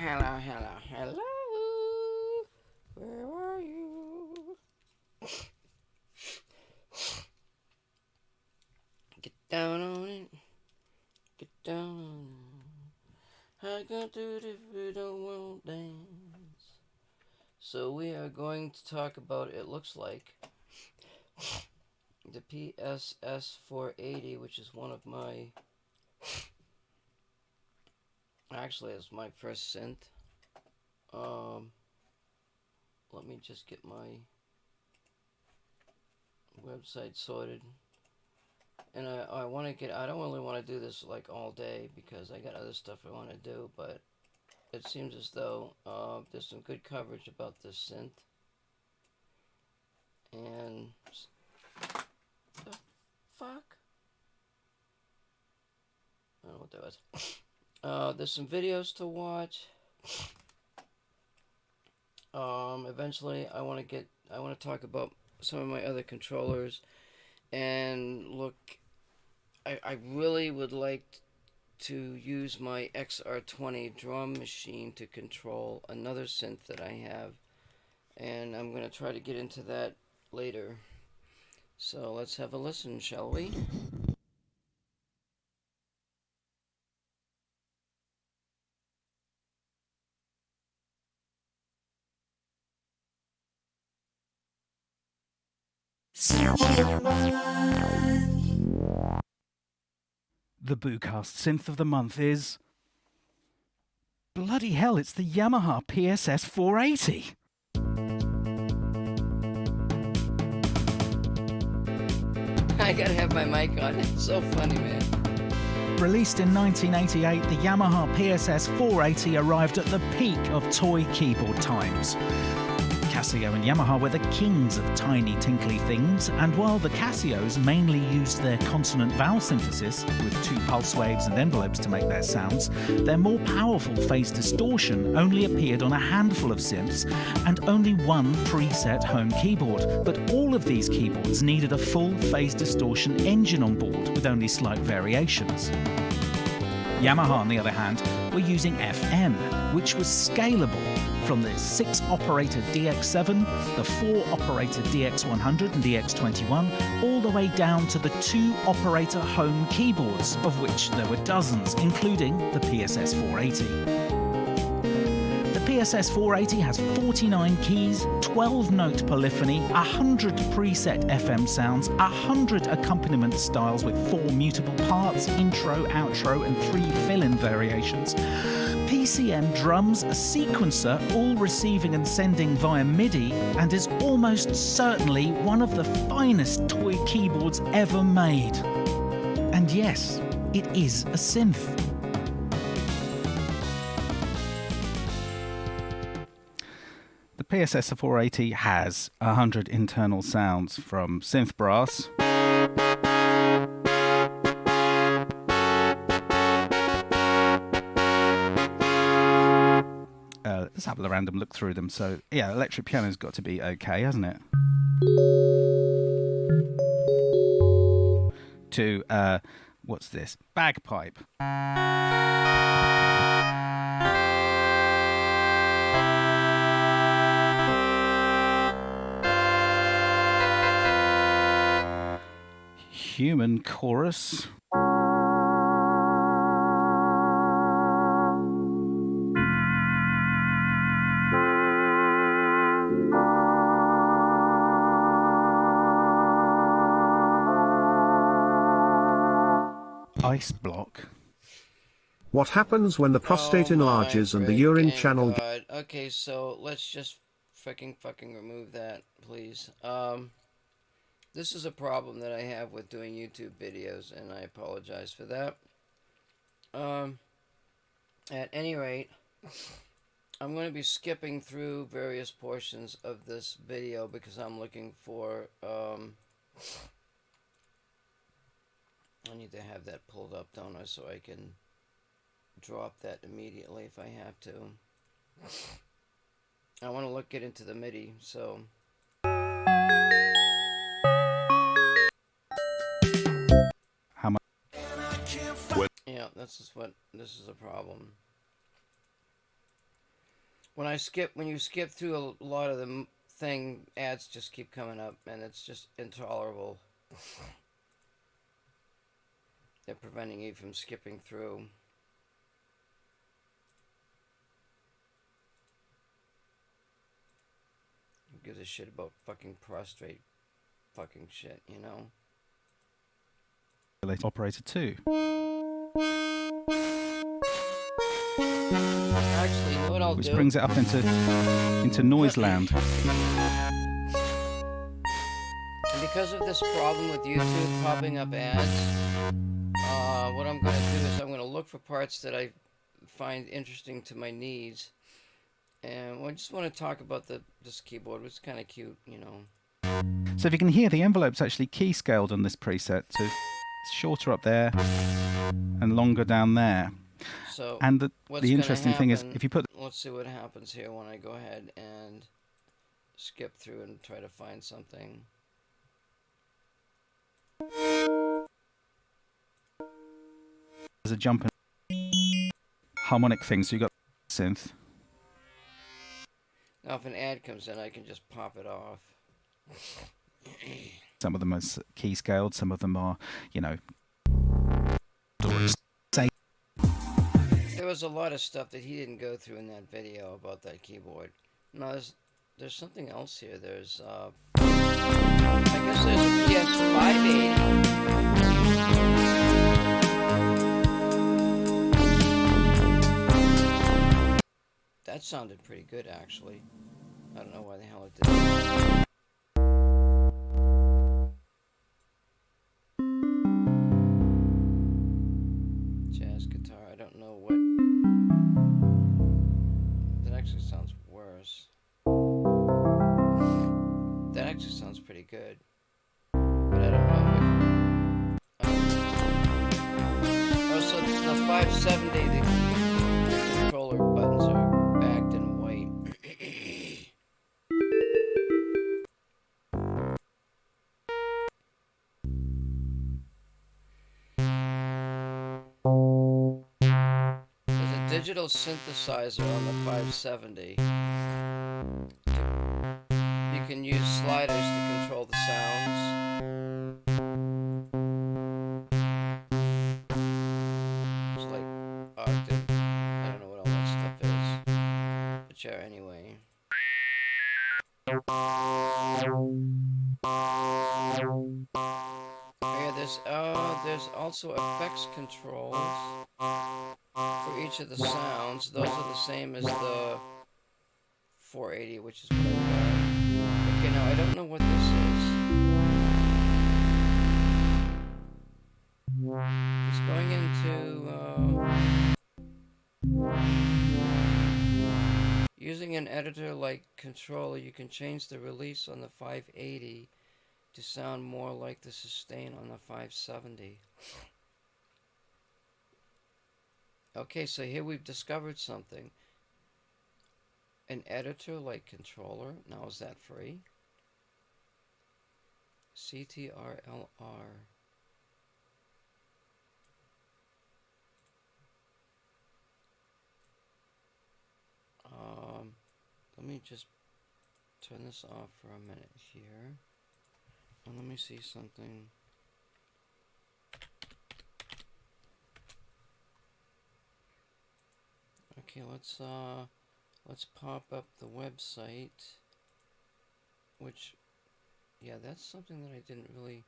hello, hello, hello. Where are you? Get down on it. Get down on it. I got to do if you don't want dance. So we are going to talk about, it looks like, the PSS 480, which is one of my, actually it's my first synth. Let me just get my website sorted. And I want to get, I don't really want to do this like all day because I got other stuff I want to do, but it seems as though there's some good coverage about this synth. And the fuck? I don't know what that was. There's some videos to watch. Eventually I want to talk about some of my other controllers. And look, I really would like to use my XR20 drum machine to control another synth that I have. And I'm going to try to get into that later. So let's have a listen, shall we? The Boocast synth of the month is... bloody hell, it's the Yamaha PSS 480. I gotta have my mic on. It's so funny, man. Released in 1988, the Yamaha PSS 480 arrived at the peak of toy keyboard times. Casio and Yamaha were the kings of tiny tinkly things, and while the Casios mainly used their consonant vowel synthesis with 2 pulse waves and envelopes to make their sounds, their more powerful phase distortion only appeared on a handful of synths and only one preset home keyboard. But all of these keyboards needed a full phase distortion engine on board with only slight variations. Yamaha, on the other hand, were using FM, which was scalable from the 6-operator DX7, the 4-operator DX100 and DX21, all the way down to the 2-operator home keyboards, of which there were dozens, including the PSS 480. The PSS 480 has 49 keys, 12-note polyphony, 100 preset FM sounds, 100 accompaniment styles with 4 mutable parts, intro, outro, and 3 fill-in variations. PCM drums, a sequencer, all receiving and sending via MIDI, and is almost certainly one of the finest toy keyboards ever made. And yes, it is a synth. The PSS 480 has 100 internal sounds from synth brass, let's have a random look through them. So, yeah, electric piano's got to be okay, hasn't it? To, what's this? Bagpipe. Human chorus. Ice block. What happens when the prostate enlarges and the urine channel... Okay, so let's just fucking remove that, please. This is a problem that I have with doing YouTube videos, and I apologize for that. At any rate, I'm going to be skipping through various portions of this video because I'm looking for... I need to have that pulled up, don't I, so I can drop that immediately if I have to. I want to get into the MIDI, so... How much? Yeah, this is a problem. when you skip through a lot of the thing, ads just keep coming up, and it's just intolerable. They're preventing you from skipping through. Who gives a shit about fucking prostrate fucking shit, you know? Operator 2. Actually, you know what I'll Which do? brings it up into noise land. And because of this problem with YouTube popping up ads, what I'm going to do is I'm going to look for parts that I find interesting to my needs. And I just want to talk about this keyboard, which is kind of cute, you know. So if you can hear, the envelope's actually key scaled on this preset to shorter up there and longer down there. So And the interesting happen, thing is, if you put... Let's see what happens here when I go ahead and skip through and try to find something. There's a jump and harmonic thing, so you got synth. Now if an ad comes in, I can just pop it off. Some of them are key scaled, some of them are, you know... There was a lot of stuff that he didn't go through in that video about that keyboard. No, there's something else here. There's I guess there's a PS580. That sounded pretty good, actually. I don't know why the hell it didn't. Jazz guitar, I don't know what... That actually sounds worse. That actually sounds pretty good. But I don't know if... Oh, so the 570, the controller buttons are backed in white. There's a digital synthesizer on the 570. You can use sliders to control the sounds. It's like octave. I don't know what all that stuff is. But yeah, anyway. Yeah, there's also effects controls for each of the sounds. Those are the same as the 480, which is what I got. Okay, now I don't know what this is. It's going into using an editor-like controller. You can change the release on the 580 to sound more like the sustain on the 570. Okay, so here we've discovered something. An editor-like controller. Now, is that free? CTRLR. Let me just turn this off for a minute here. And let me see something. Okay, let's pop up the website, which, yeah, that's something that I didn't really,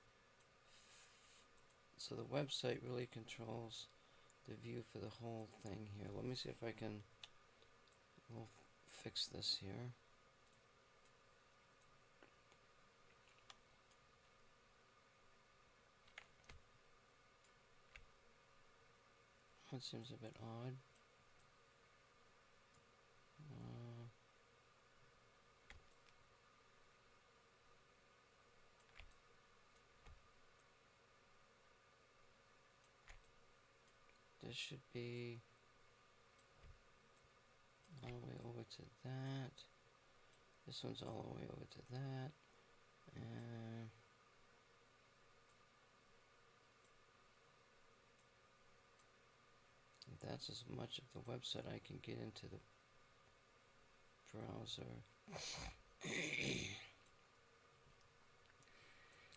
so the website really controls the view for the whole thing here. Let me see if I can, we'll fix this here. That seems a bit odd. This should be all the way over to that. This one's all the way over to that. And that's as much of the website I can get into the browser.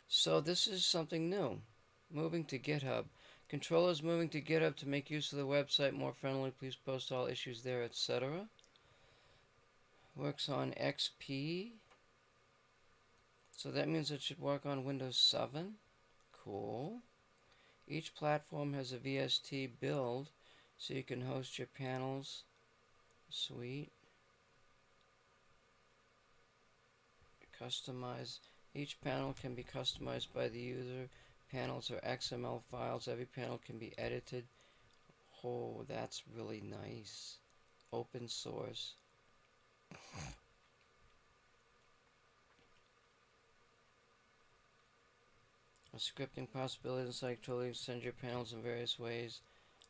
So this is something new. Moving to GitHub. Controllers moving to GitHub to make use of the website more friendly. Please post all issues there, etc. Works on XP. So that means it should work on Windows 7. Cool. Each platform has a VST build, so you can host your panels. Sweet. Customize. Each panel can be customized by the user. Panels are XML files. Every panel can be edited. Oh, that's really nice. Open source. A scripting possibilities like totally send your panels in various ways.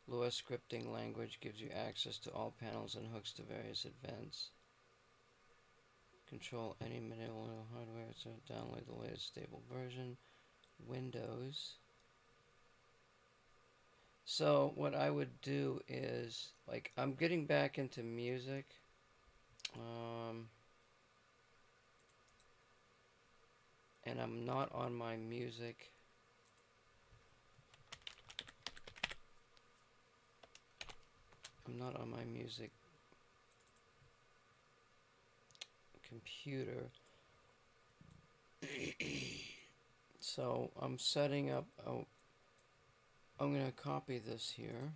Lua scripting language gives you access to all panels and hooks to various events. Control any manipulable hardware, so download the latest stable version. Windows. So what I would do is, like, I'm getting back into music. And I'm not on my music. I'm not on my music computer. So I'm setting up, I'm going to copy this here.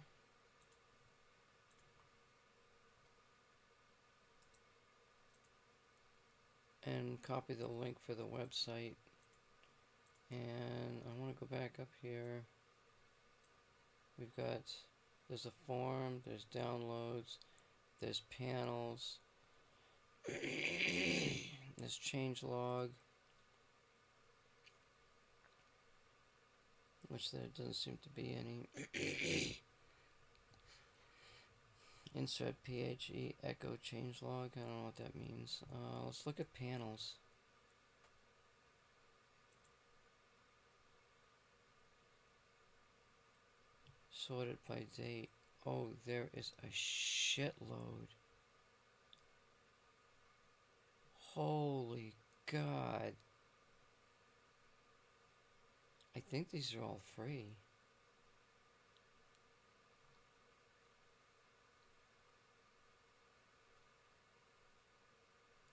And copy the link for the website. And I want to go back up here. We've got, there's a form, there's downloads, there's panels, there's changelog, which there doesn't seem to be any. Insert PHE echo changelog. I don't know what that means. Let's look at panels. Sorted by date. Oh, there is a shitload. Holy God. I think these are all free.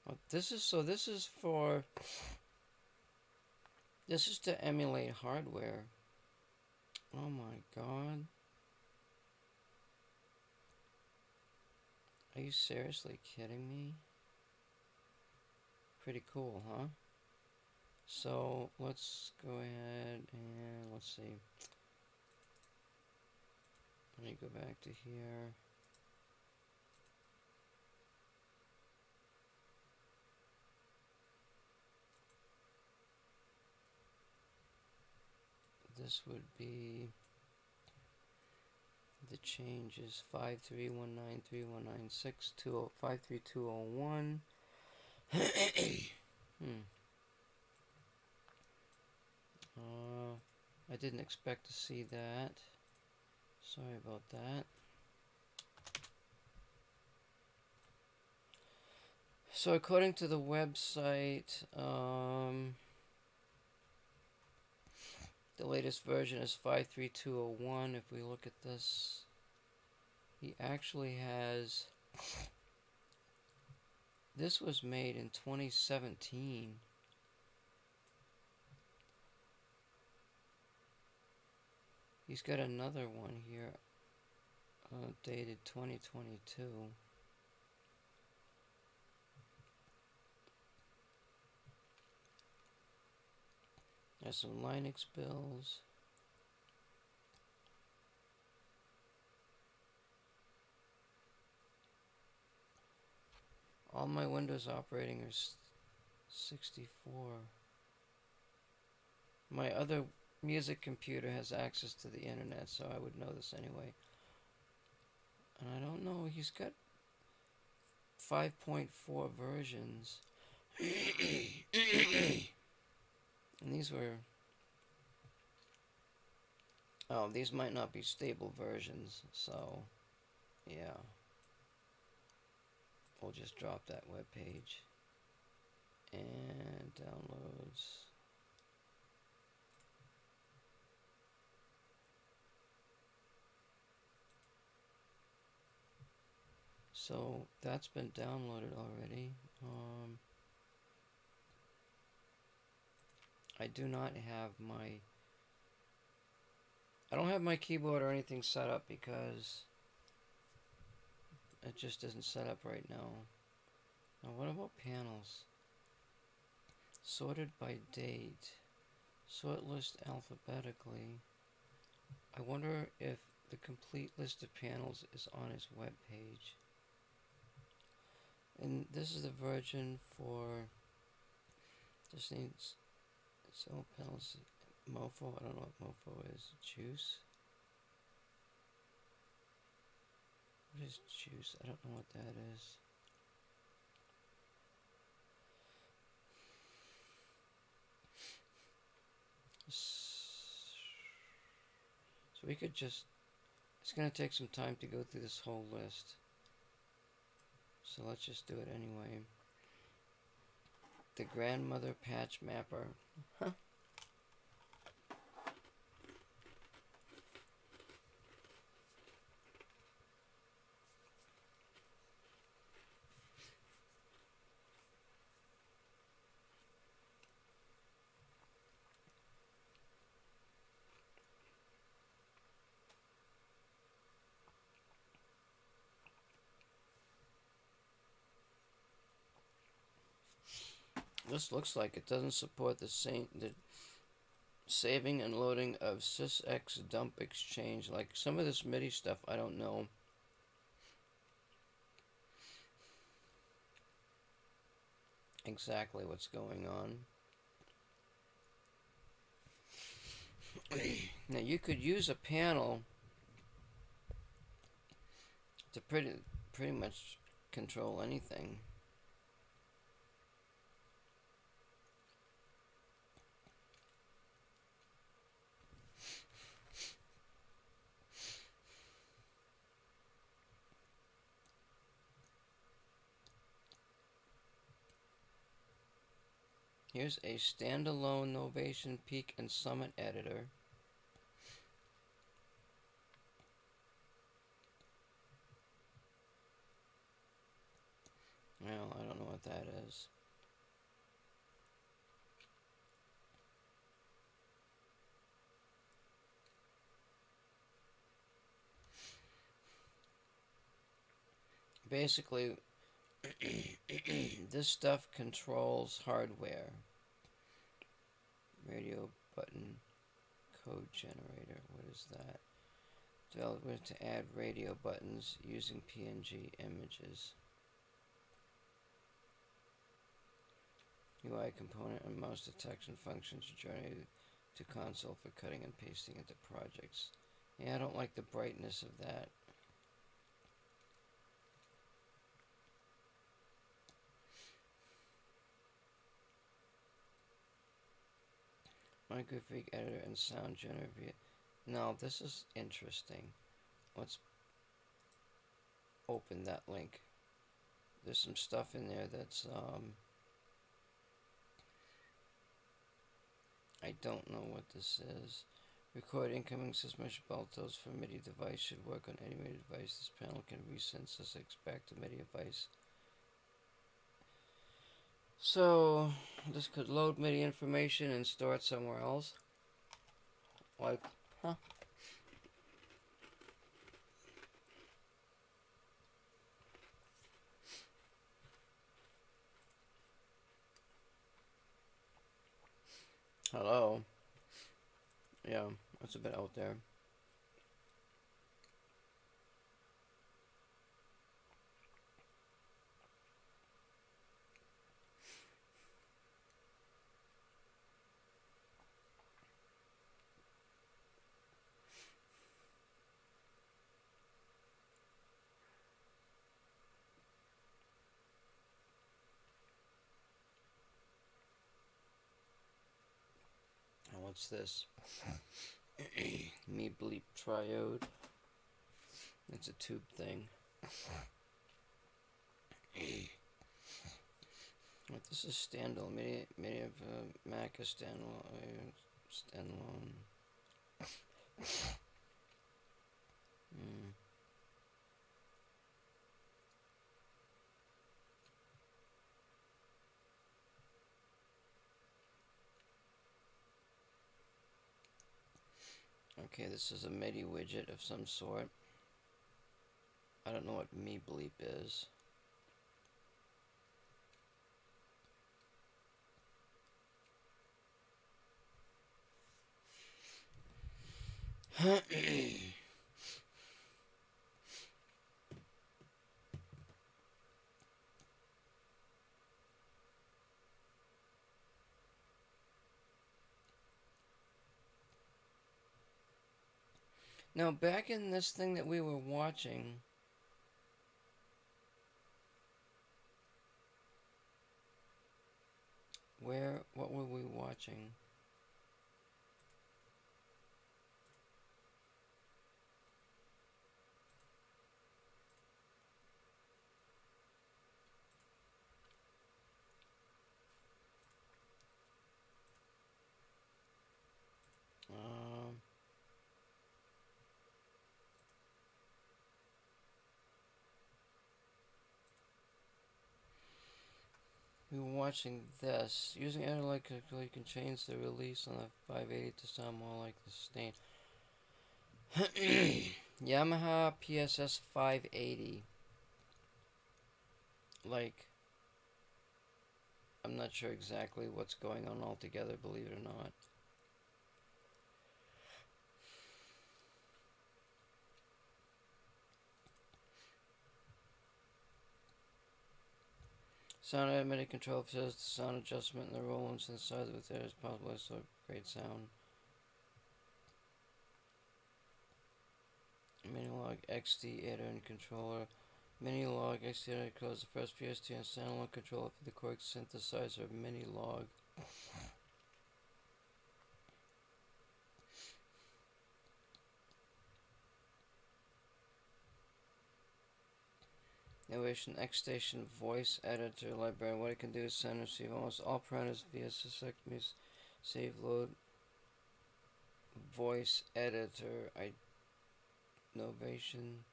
Oh, this is to emulate hardware. Oh my God. Are you seriously kidding me? Pretty cool, huh? So let's go ahead and let's see. Let me go back to here. This would be the changes 531931962053201. I didn't expect to see that. Sorry about that. So according to the website, the latest version is 53201. If we look at this, he actually has, this was made in 2017. He's got another one here, dated 2022. There's some Linux bills. All my Windows operating are 64. My other music computer has access to the internet, so I would know this anyway. And I don't know, he's got 5.4 versions. And these were, oh, these might not be stable versions, so yeah. we'll just drop that web page and downloads. So that's been downloaded already. I do not have my, I don't have my keyboard or anything set up because it just isn't set up right now. Now what about panels? Sorted by date. Sort list alphabetically. I wonder if the complete list of panels is on his web page. And this is the version for, just needs so panels. Mofo, I don't know what Mofo is. Juice? What is juice? I don't know what that is. So we could just, it's going to take some time to go through this whole list. So let's just do it anyway. The grandmother patch mapper. Huh. This looks like it doesn't support the saving and loading of sysx dump exchange. Like some of this MIDI stuff, I don't know. Exactly what's going on. Now you could use a panel to pretty much control anything. Here's a standalone Novation Peak and Summit editor. Well, I don't know what that is. Basically, this stuff controls hardware. Radio button code generator. What is that? Developer to add radio buttons using PNG images. UI component and mouse detection functions generated to console for cutting and pasting into projects. Yeah, I don't like the brightness of that. Microfreak editor and sound generator. Now this is interesting. Let's open that link. There's some stuff in there that's I don't know what this is. Record incoming suspension baltos for MIDI device should work on any MIDI device. This panel can resend sysx back to MIDI device. So this could load MIDI information and store it somewhere else. Like, huh? Hello. Yeah, that's a bit out there. Now what's this? Me bleep triode. It's a tube thing. This is standalone. Many of Mac is standalone. Standalone. Okay, this is a MIDI widget of some sort. I don't know what me bleep is. Now, back in this thing that we were watching, what were we watching? We were watching this. Using analog control, you can change the release on the 580 to sound more like the stain. Yamaha PSS 580. Like, I'm not sure exactly what's going on altogether, believe it or not. Sound automatic control says the sound adjustment and the roll and synthesizer with it is possible, so great sound. Minilog XD editor and controller. Minilog XD editor controls the first PST and standalone controller for the Korg synthesizer. Minilog. Innovation X Station voice editor library. What it can do is send and receive almost all parameters via select music, save, load, voice editor. Innovation.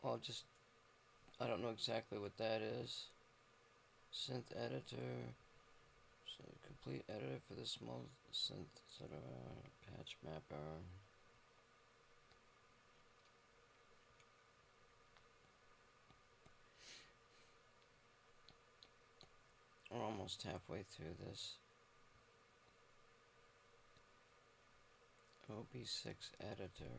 I don't know exactly what that is. Synth editor. So complete editor for the small synth, etc. Patch mapper. We're almost halfway through this. OB6 editor.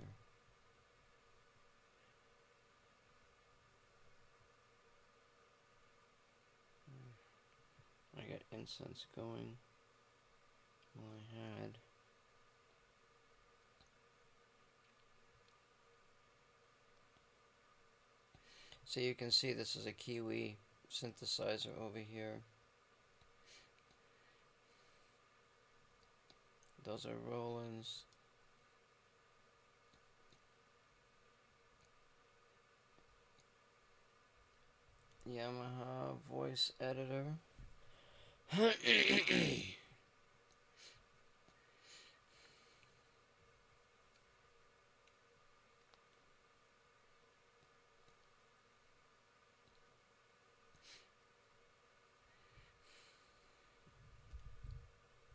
I got incense going. Well, I had. So you can see this is a Kiwi synthesizer over here. Those are Roland's. Yamaha voice editor.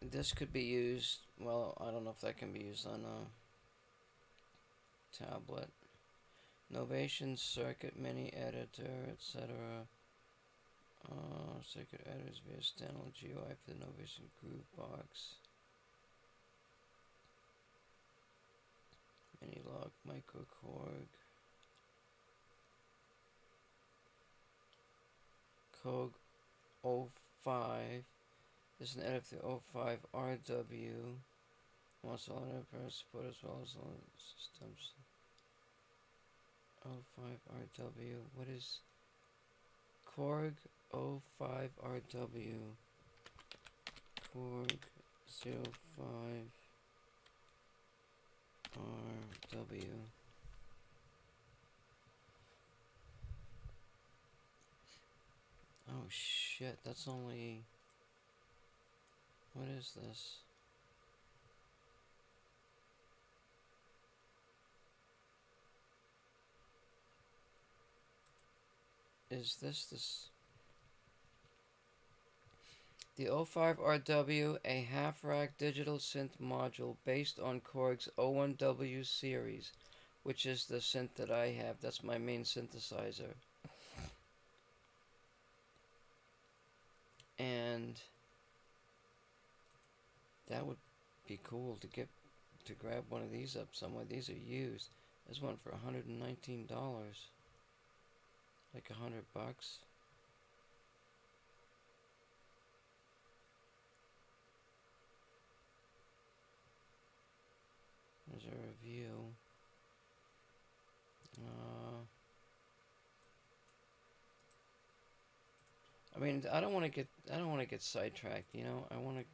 This could be used, well, I don't know if that can be used on a tablet. Novation circuit mini editor, etc. Circuit editors via standalone GUI for the Novation Groove Box. Minilog Micro Korg. Korg 05. This is an edit for the 05 RW. Also on enterprise support as well as on systems. 05 RW. What is Korg 05 RW? Korg 05 RW. Oh shit, that's only... What is this? Is this... The O5RW, a half-rack digital synth module based on Korg's O1W series, which is the synth that I have. That's my main synthesizer. And that would be cool to grab one of these up somewhere. These are used. There's one for $119. Like $100. There's a review. I mean, I don't want to get sidetracked, you know. I want to.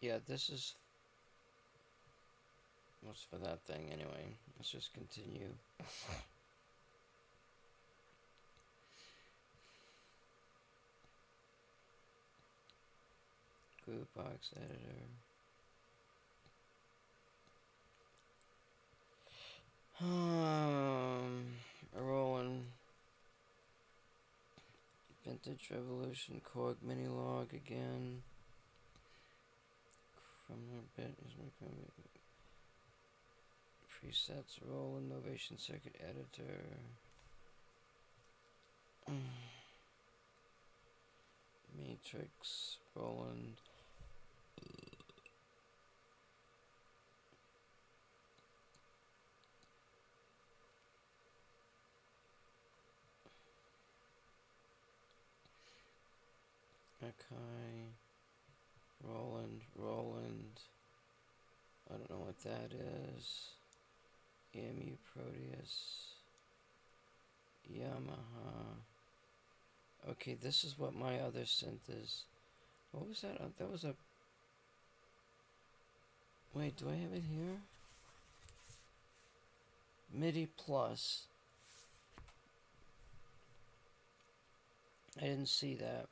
Yeah, this is. What's for that thing anyway? Let's just continue. Group box editor. Rolling. Vintage Revolution Korg mini log again. From a bit is my presets. Roland Novation Circuit Editor. Matrix. Roland. Okay. Roland. I don't know what that is. EMU Proteus. Yamaha. Okay, this is what my other synth is. What was that? That was a... Wait, do I have it here? MIDI Plus. I didn't see that.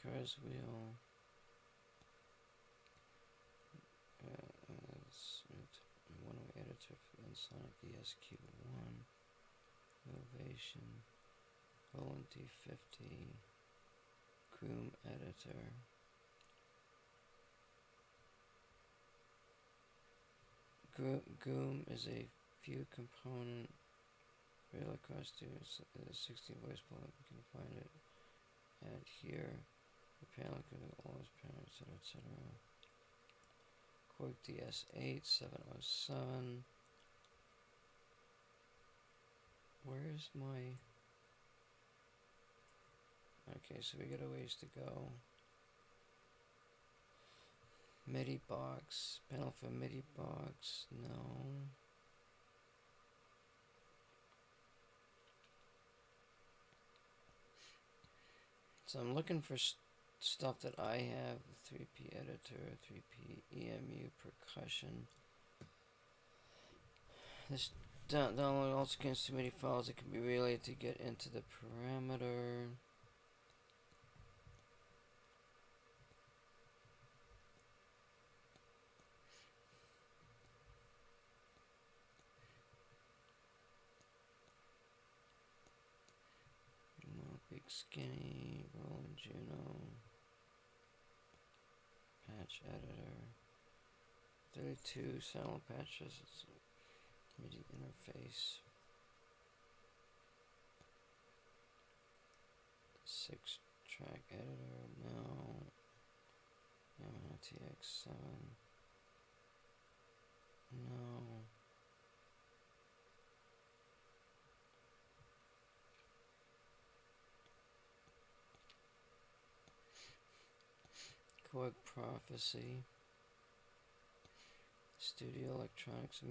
Cars wheel. One editor for Sonic ESQ1. Novation. Roland D50. Groom editor. Goom is a few component rail across to 16 voice pull. You can find it at here. The panel can all those panels, etc. Korg DS8 707. Where's my... Okay, so we got a ways to go. MIDI box. Panel for MIDI box. No. So I'm looking for stuff that I have. 3P editor, 3P EMU percussion. This download also contains too many files that can be relayed to get into the parameter. Big Skinny, Roland Juno, patch editor, 32 sound patches, it's a MIDI interface, 6-track editor, no, Yamaha TX7, no. Korg Prophecy, Studio Electronics.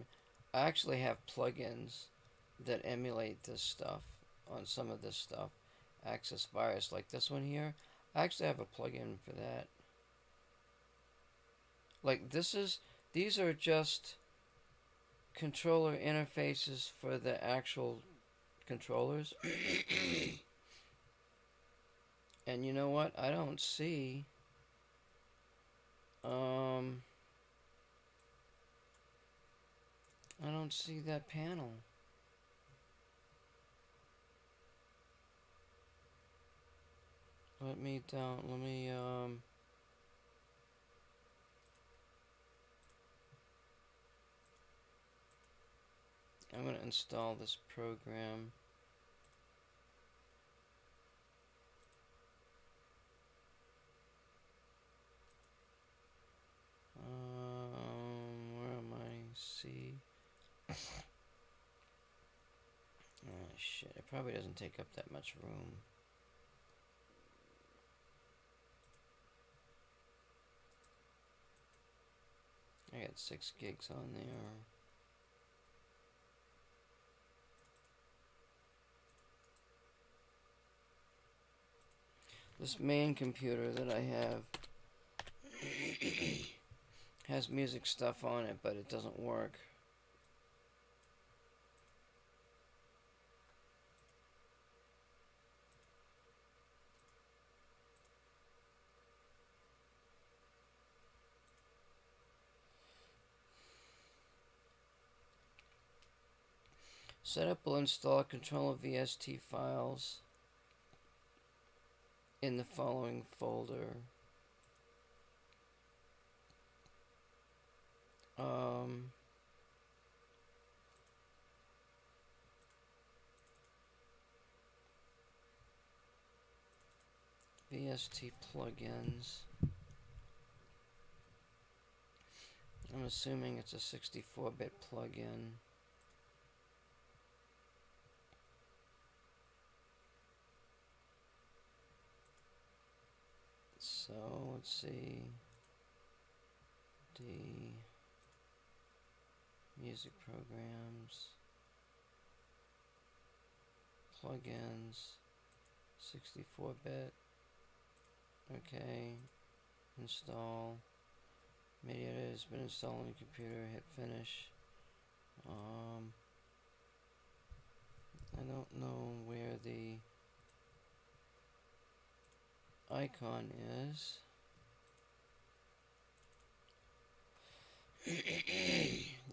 I actually have plugins that emulate this stuff on some of this stuff. Access Virus, like this one here. I actually have a plugin for that. Like these are just controller interfaces for the actual controllers. And you know what? Um, I don't see that panel. Let me down. Let me I'm gonna install this program. Where am I? C. Oh shit! It probably doesn't take up that much room. I got 6 gigs on there. This main computer that I have has music stuff on it, but it doesn't work. Setup will install controller VST files in the following folder. VST plugins. I'm assuming it's a 64-bit plugin. So let's see. D music programs, plugins, 64-bit. Okay, install. MIDI it has been installed on the computer. Hit finish. I don't know where the icon is.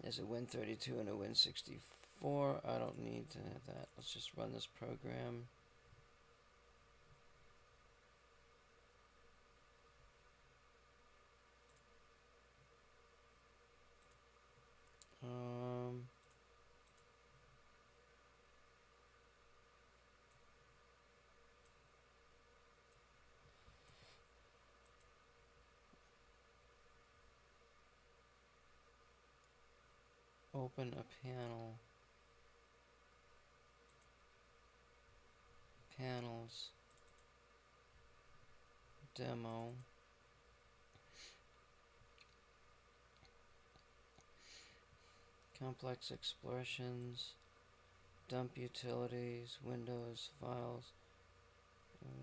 There's a Win32 and a Win64. I don't need to have that. Let's just run this program. Open a panel. Panels. Demo. Complex expressions. Dump utilities. Windows files.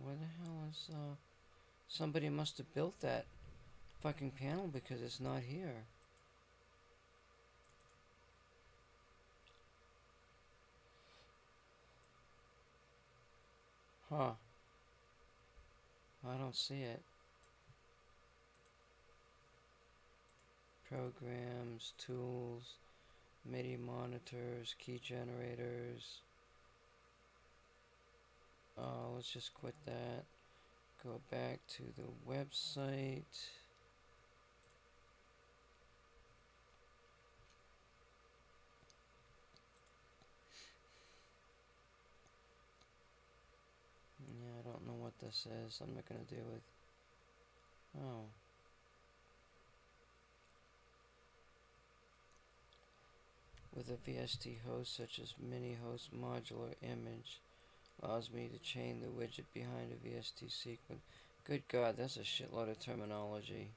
Where the hell is somebody must have built that fucking panel because it's not here. Huh. I don't see it. Programs, tools, MIDI monitors, key generators. Let's just quit that. Go back to the website. Yeah, I don't know what this is. I'm not gonna deal with. Oh. With a VST host such as mini host modular image allows me to chain the widget behind a VST sequence. Good God, that's a shitload of terminology.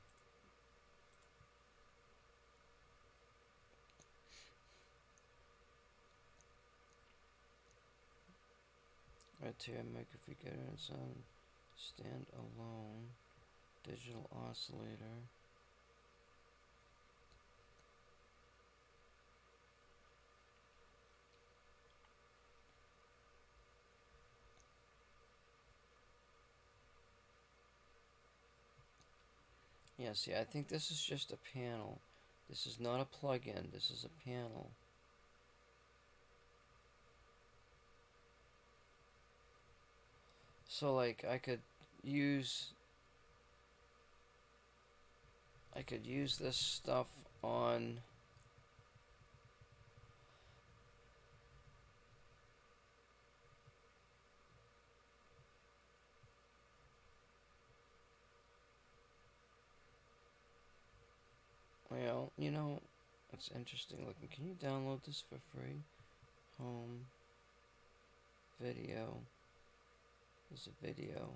Right-tier microfigure and some stand alone digital oscillator. Yeah, see, I think this is just a panel. This is not a plug-in. This is a panel. So like use I could use this stuff on well, you know, it's interesting looking. Can you download this for free? Home video. There's a video.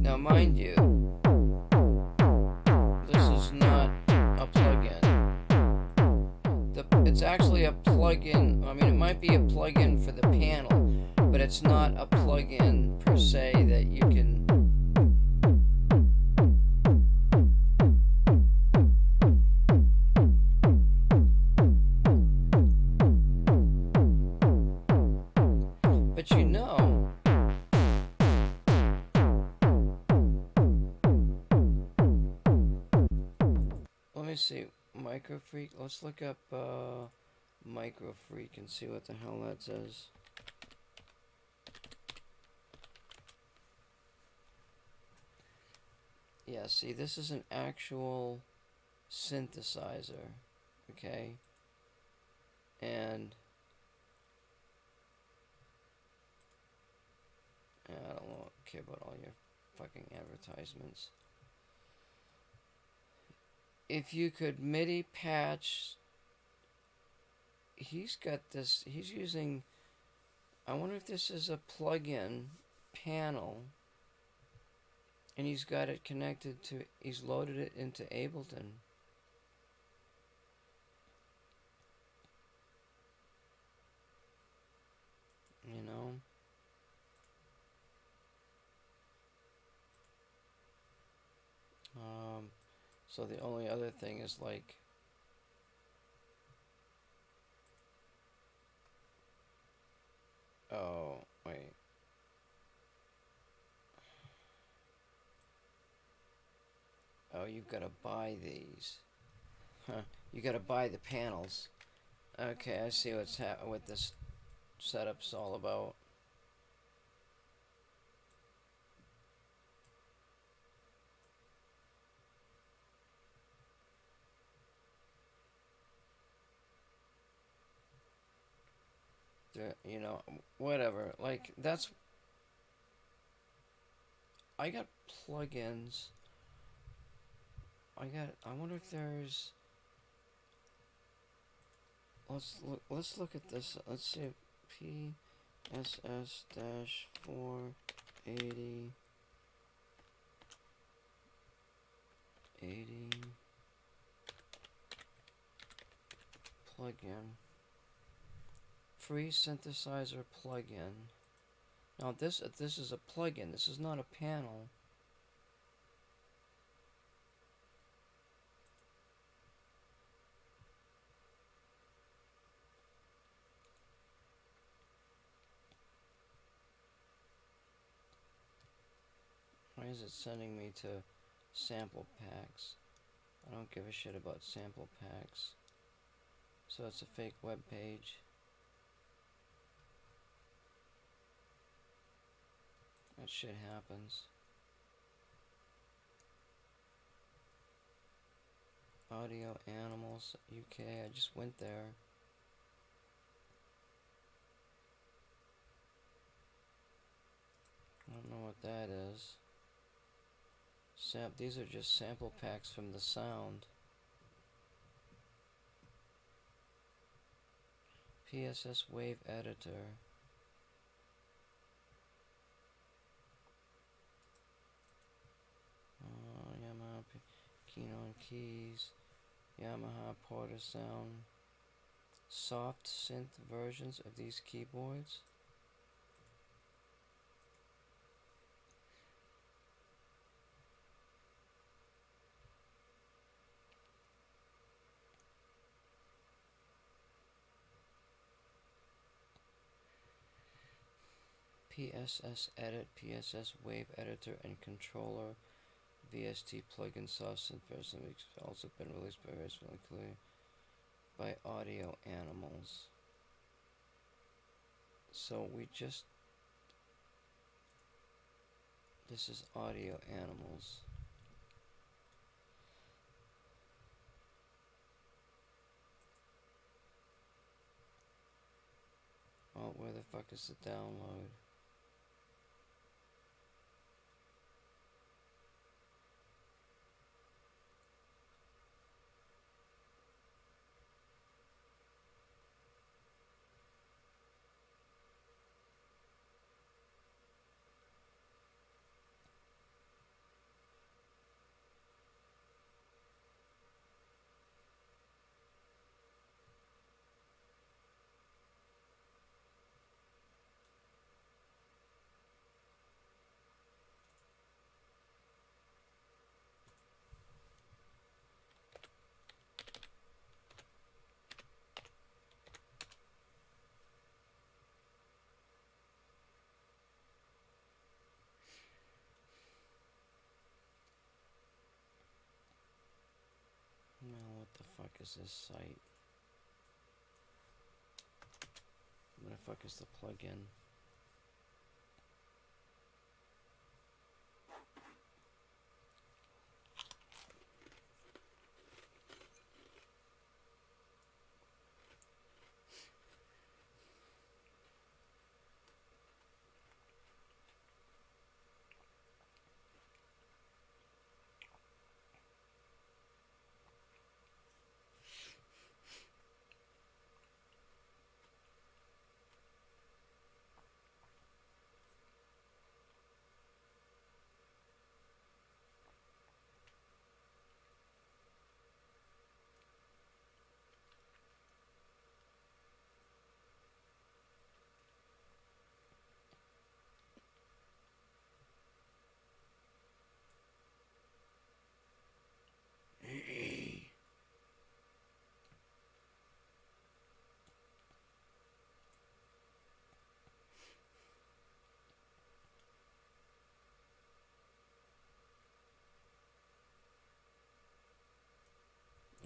Now mind you, this is not a plugin. It's actually a plugin. I mean, it might be a plugin for the panel, but it's not a plugin per se that you can. But you know, let me see, Microfreak. Let's look up Microfreak and see what the hell that says. Yeah, see, this is an actual synthesizer, okay? And I don't care about all your fucking advertisements. If you could MIDI patch, he's got this, he's using, I wonder if this is a plug-in panel, and he's got it connected to, he's loaded it into Ableton. You know? So the only other thing is like, oh, wait. Oh, you've got to buy these. Huh. You got to buy the panels. Okay, I see what this setup's all about. You know, whatever. Like, that's... I got plugins. I wonder if there's... Let's look at this. Let's see if PSS-480 plugin. Free synthesizer plugin. Now this is a plugin. This is not a panel. Why is it sending me to sample packs? I don't give a shit about sample packs. So it's a fake web page. That shit happens. Audio Animals UK. I just went there. I don't know what that is. These are just sample packs from the sound. PSS Wave Editor. Yamaha Keynote Keys. Yamaha Porter Sound. Soft synth versions of these keyboards. PSS Edit, PSS Wave Editor and Controller, VST plugin source and version has also been released by recently by Audio Animals. So we just, this is Audio Animals. Oh, where the fuck is the download? Now what the fuck is this site? Where the fuck is the plugin?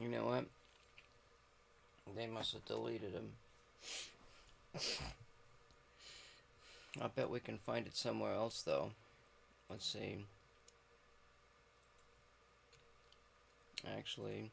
You know what? They must have deleted him. I bet we can find it somewhere else though. Let's see. Actually,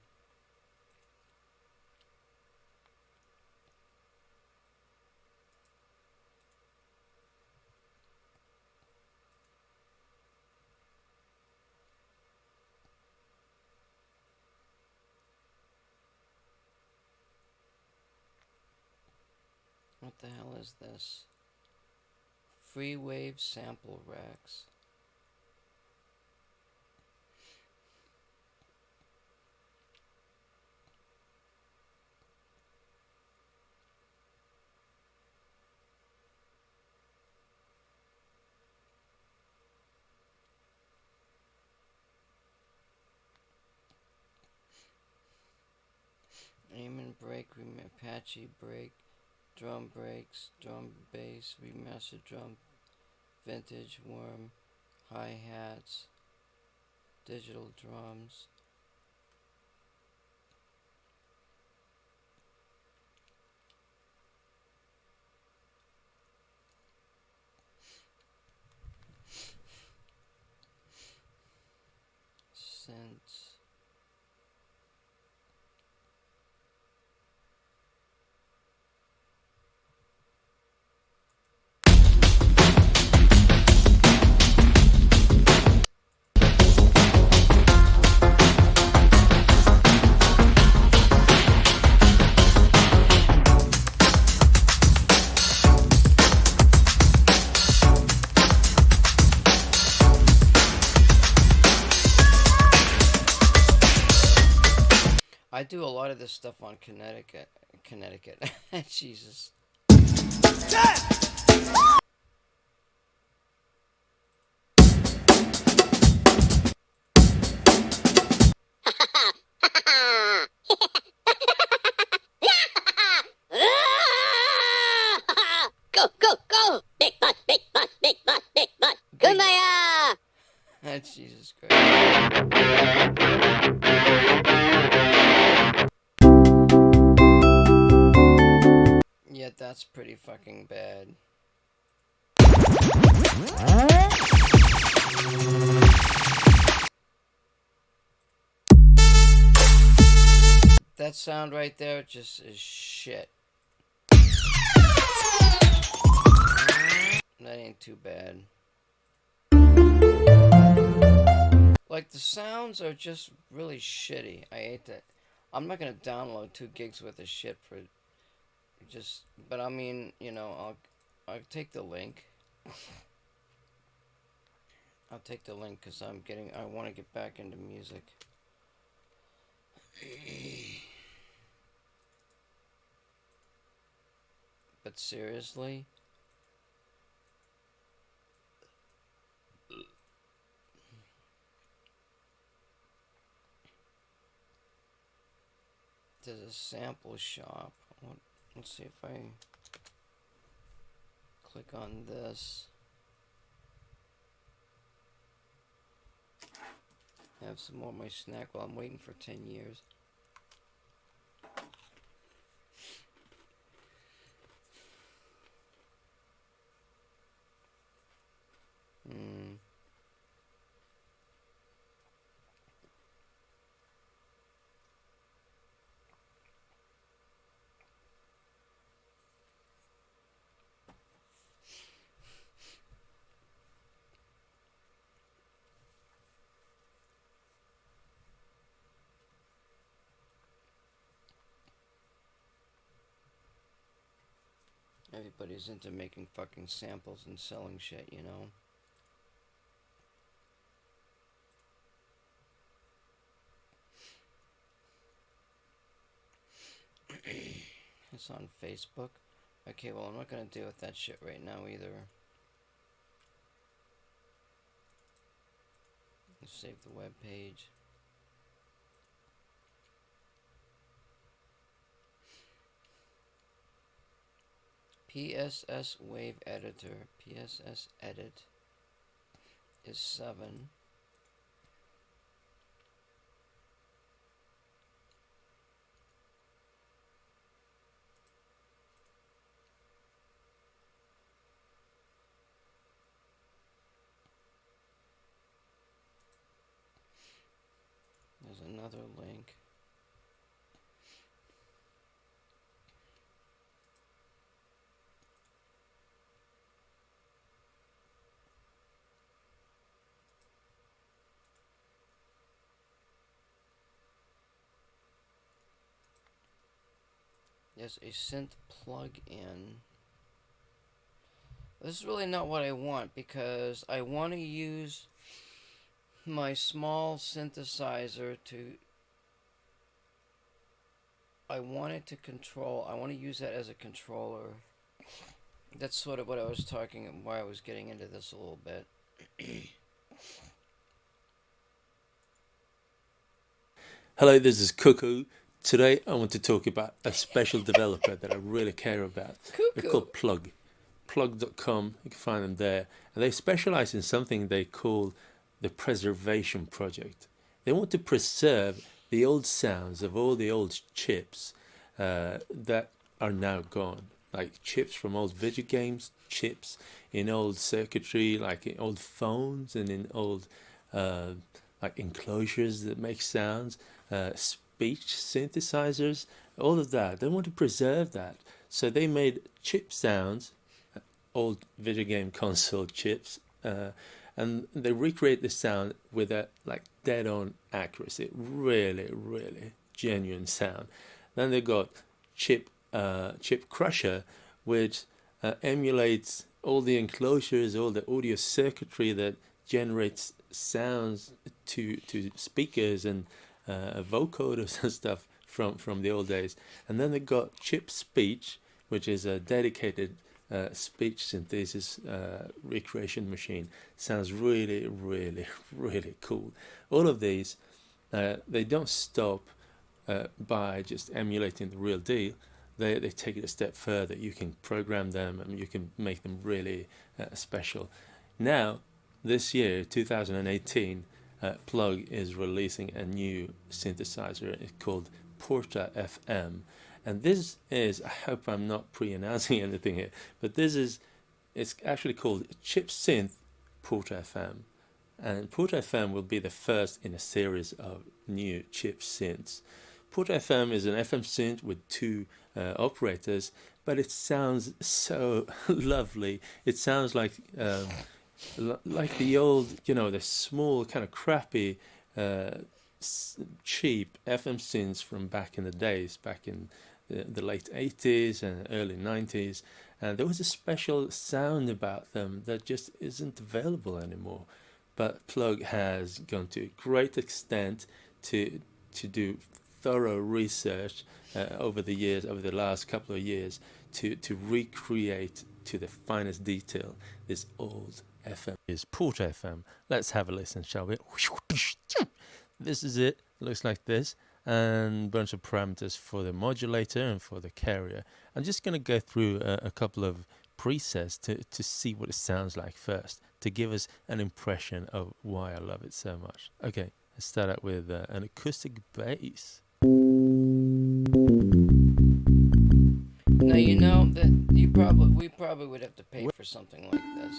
what the hell is this? Free wave sample racks. Amen break, Apache break, drum breaks, drum bass, remastered drum, vintage worm, hi-hats, digital drums. Synths. I do a lot of this stuff on Connecticut. Jesus. Go, go, go! Big butt, big butt. Jesus Christ. Yeah, that's pretty fucking bad. That sound right there just is shit. That ain't too bad. Like, the sounds are just really shitty. I hate that. I'm not gonna download 2 gigs worth of shit for just. But I mean, you know, I'll take the link. I'll take the link because I want to get back into music. But seriously? There's a sample shop. Let's see if I click on this. Have some more of my snack while I'm waiting for 10 years. Everybody's into making fucking samples and selling shit, you know? It's on Facebook. Okay, well, I'm not gonna deal with that shit right now either. Let's save the web page. PSS Wave Editor. PSS Edit is 7. There's another link. There's a synth plug-in. This is really not what I want because I want to use my small synthesizer to. I want it to control. I want to use that as a controller. That's sort of what I was talking. Why I was getting into this a little bit. Hello, this is Cuckoo. Today I want to talk about a special developer that I really care about. They're called Plug. Plug.com, you can find them there. And they specialize in something they call the preservation project. They want to preserve the old sounds of all the old chips that are now gone. Like chips from old video games, chips in old circuitry, like in old phones and in old like enclosures that make sounds, speech synthesizers, all of that. They want to preserve that. So they made chip sounds, old video game console chips, and they recreate the sound with a like dead-on accuracy, really, really genuine sound. Then they got chip crusher, which emulates all the enclosures, all the audio circuitry that generates sounds to speakers and vocoders and stuff from the old days. And then they got chip speech, which is a dedicated speech synthesis recreation machine. Sounds really, really, really cool. All of these, they don't stop by just emulating the real deal. They take it a step further. You can program them and you can make them really special. Now, this year, 2018, Plug is releasing a new synthesizer. It's called Porta FM, and this is, I hope I'm not pre-announcing anything here, but it's actually called Chip Synth Porta FM, and Porta FM will be the first in a series of new chip synths. Porta FM is an FM synth with two operators, but it sounds so lovely. It sounds like the old, the small kind of crappy, cheap FM synths from back in the days, back in the late 80s and early 90s. And there was a special sound about them that just isn't available anymore. But Plug has gone to great extent to do thorough research over the last couple of years, to recreate to the finest detail this old FM. Is Porta FM. Let's have a listen, shall we? This is it. Looks like this, and a bunch of parameters for the modulator and for the carrier. I'm just going to go through a couple of presets to see what it sounds like first, to give us an impression of why I love it so much. Okay, let's start out with an acoustic bass. Now you know that we probably would have to pay for something like this.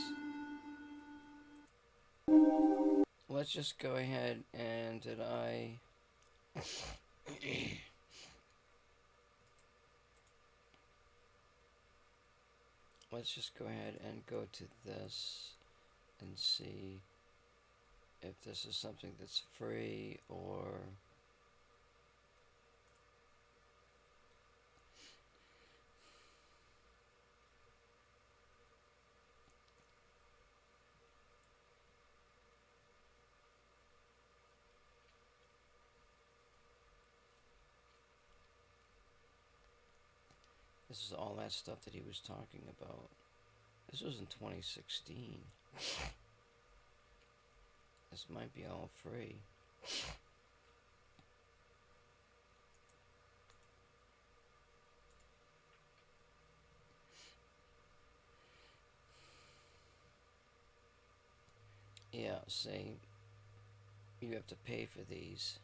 Let's just go ahead and let's just go ahead and go to this and see if this is something that's free or this is all that stuff that he was talking about. This was in 2016. This might be all free. Yeah, see, you have to pay for these.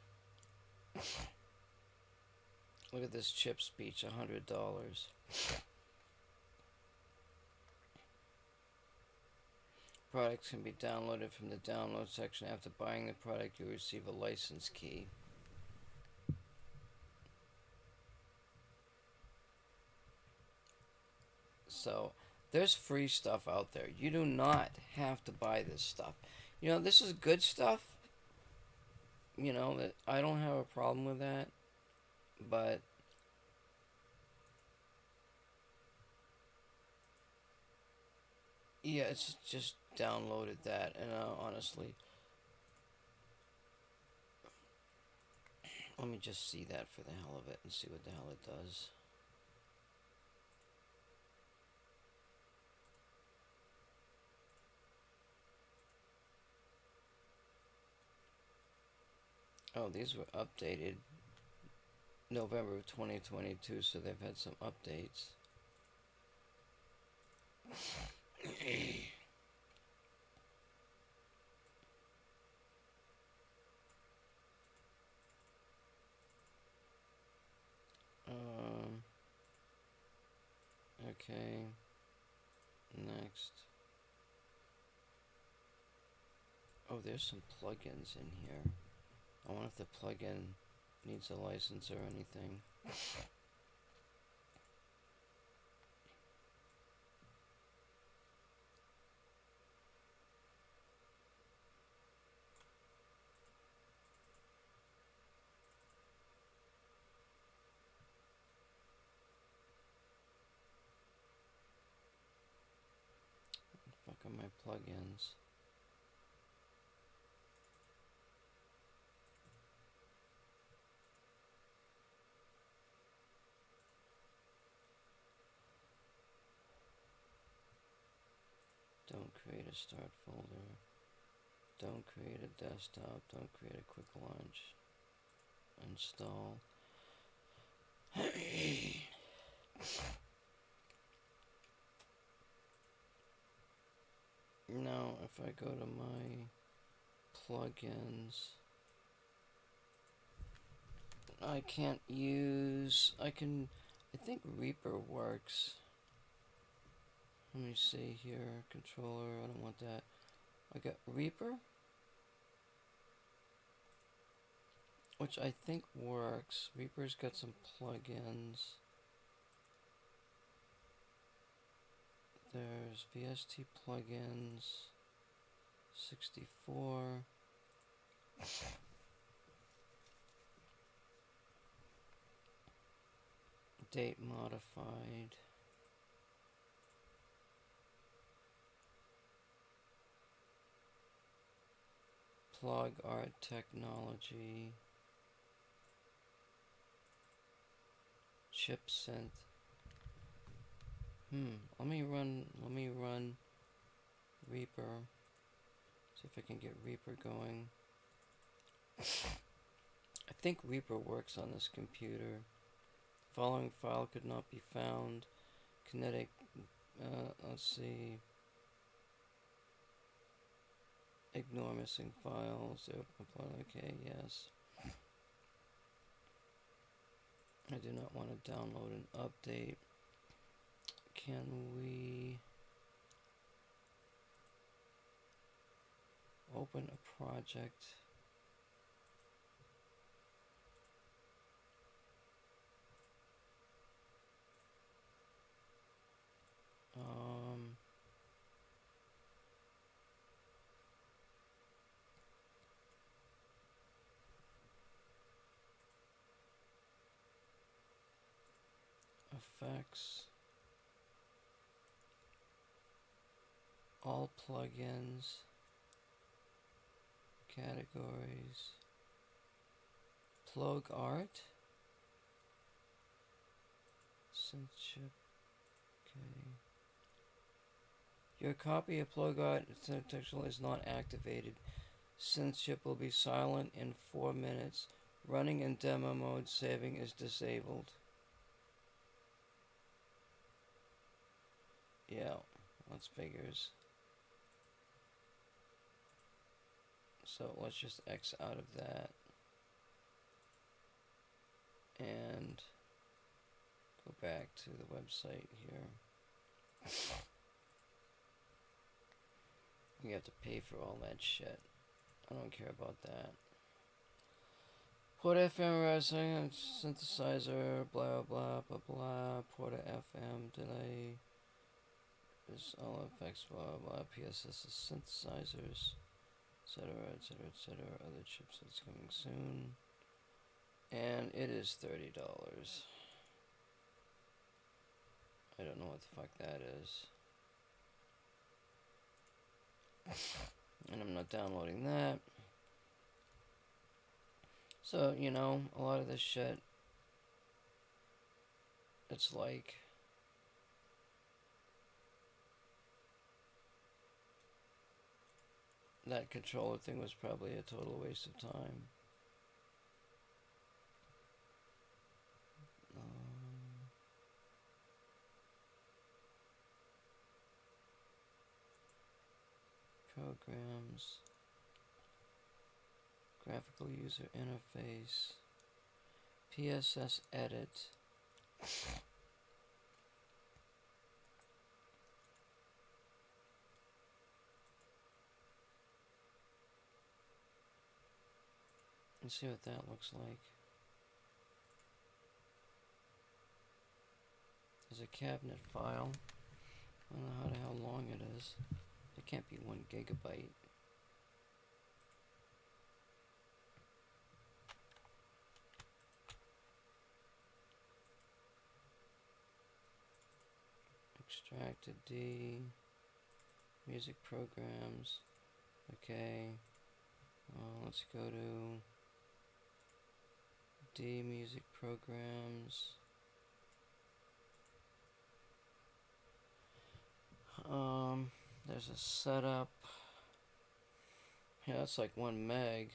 Look at this chip speech, $100. Products can be downloaded from the download section. After buying the product, you'll receive a license key. So, there's free stuff out there. You do not have to buy this stuff. This is good stuff. That I don't have a problem with that. But yeah, it's just downloaded that, and honestly, let me just see that for the hell of it and see what the hell it does. Oh, these were updated November of 2022, so they've had some updates. Okay. Next. Oh, there's some plugins in here. I wonder if the plugin needs a license or anything. Fuck are my plugins? Don't create a start folder. Don't create a desktop. Don't create a quick launch. Install. Now, if I go to my plugins, I can't use. I think Reaper works. Let me see here. Controller. I don't want that. I got Reaper, which I think works. Reaper's got some plugins. There's VST plugins. 64. Date modified. Plug art technology. Chip synth. Let me run Reaper. See if I can get Reaper going. I think Reaper works on this computer. Following file could not be found. Kinetic, let's see. Ignore missing files. Okay, yes. I do not want to download an update. Can we open a project? Effects. All plugins. Categories. Plug art. Synth chip. Okay. Your copy of plug art textual is not activated. Synth chip will be silent in 4 minutes. Running in demo mode, saving is disabled. Yeah, that's figures. So let's just X out of that. And go back to the website here. You have to pay for all that shit. I don't care about that. Porta FM wrestling synthesizer, blah blah blah blah. Porta FM delay. This all effects, blah blah. PSS synthesizers, etc. etc. etc. Other chipsets coming soon. And it is $30. I don't know what the fuck that is. And I'm not downloading that. So, you know, a lot of this shit, it's like, that controller thing was probably a total waste of time. Programs, graphical user interface, PSS edit. Let's see what that looks like. There's a cabinet file. I don't know how long it is. It can't be 1 gigabyte. Extracted D. Music programs. Okay. Let's go to D music programs. There's a setup. Yeah, that's like 1 meg.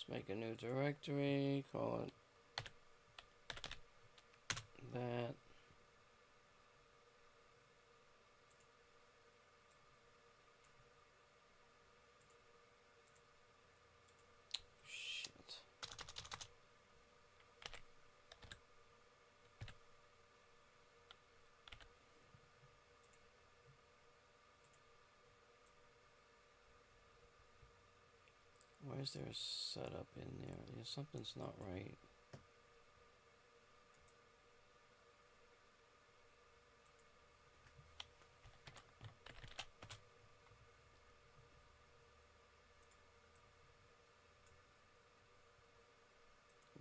Let's make a new directory, call it that. Shit. Why is there a setup in there? Yeah, something's not right.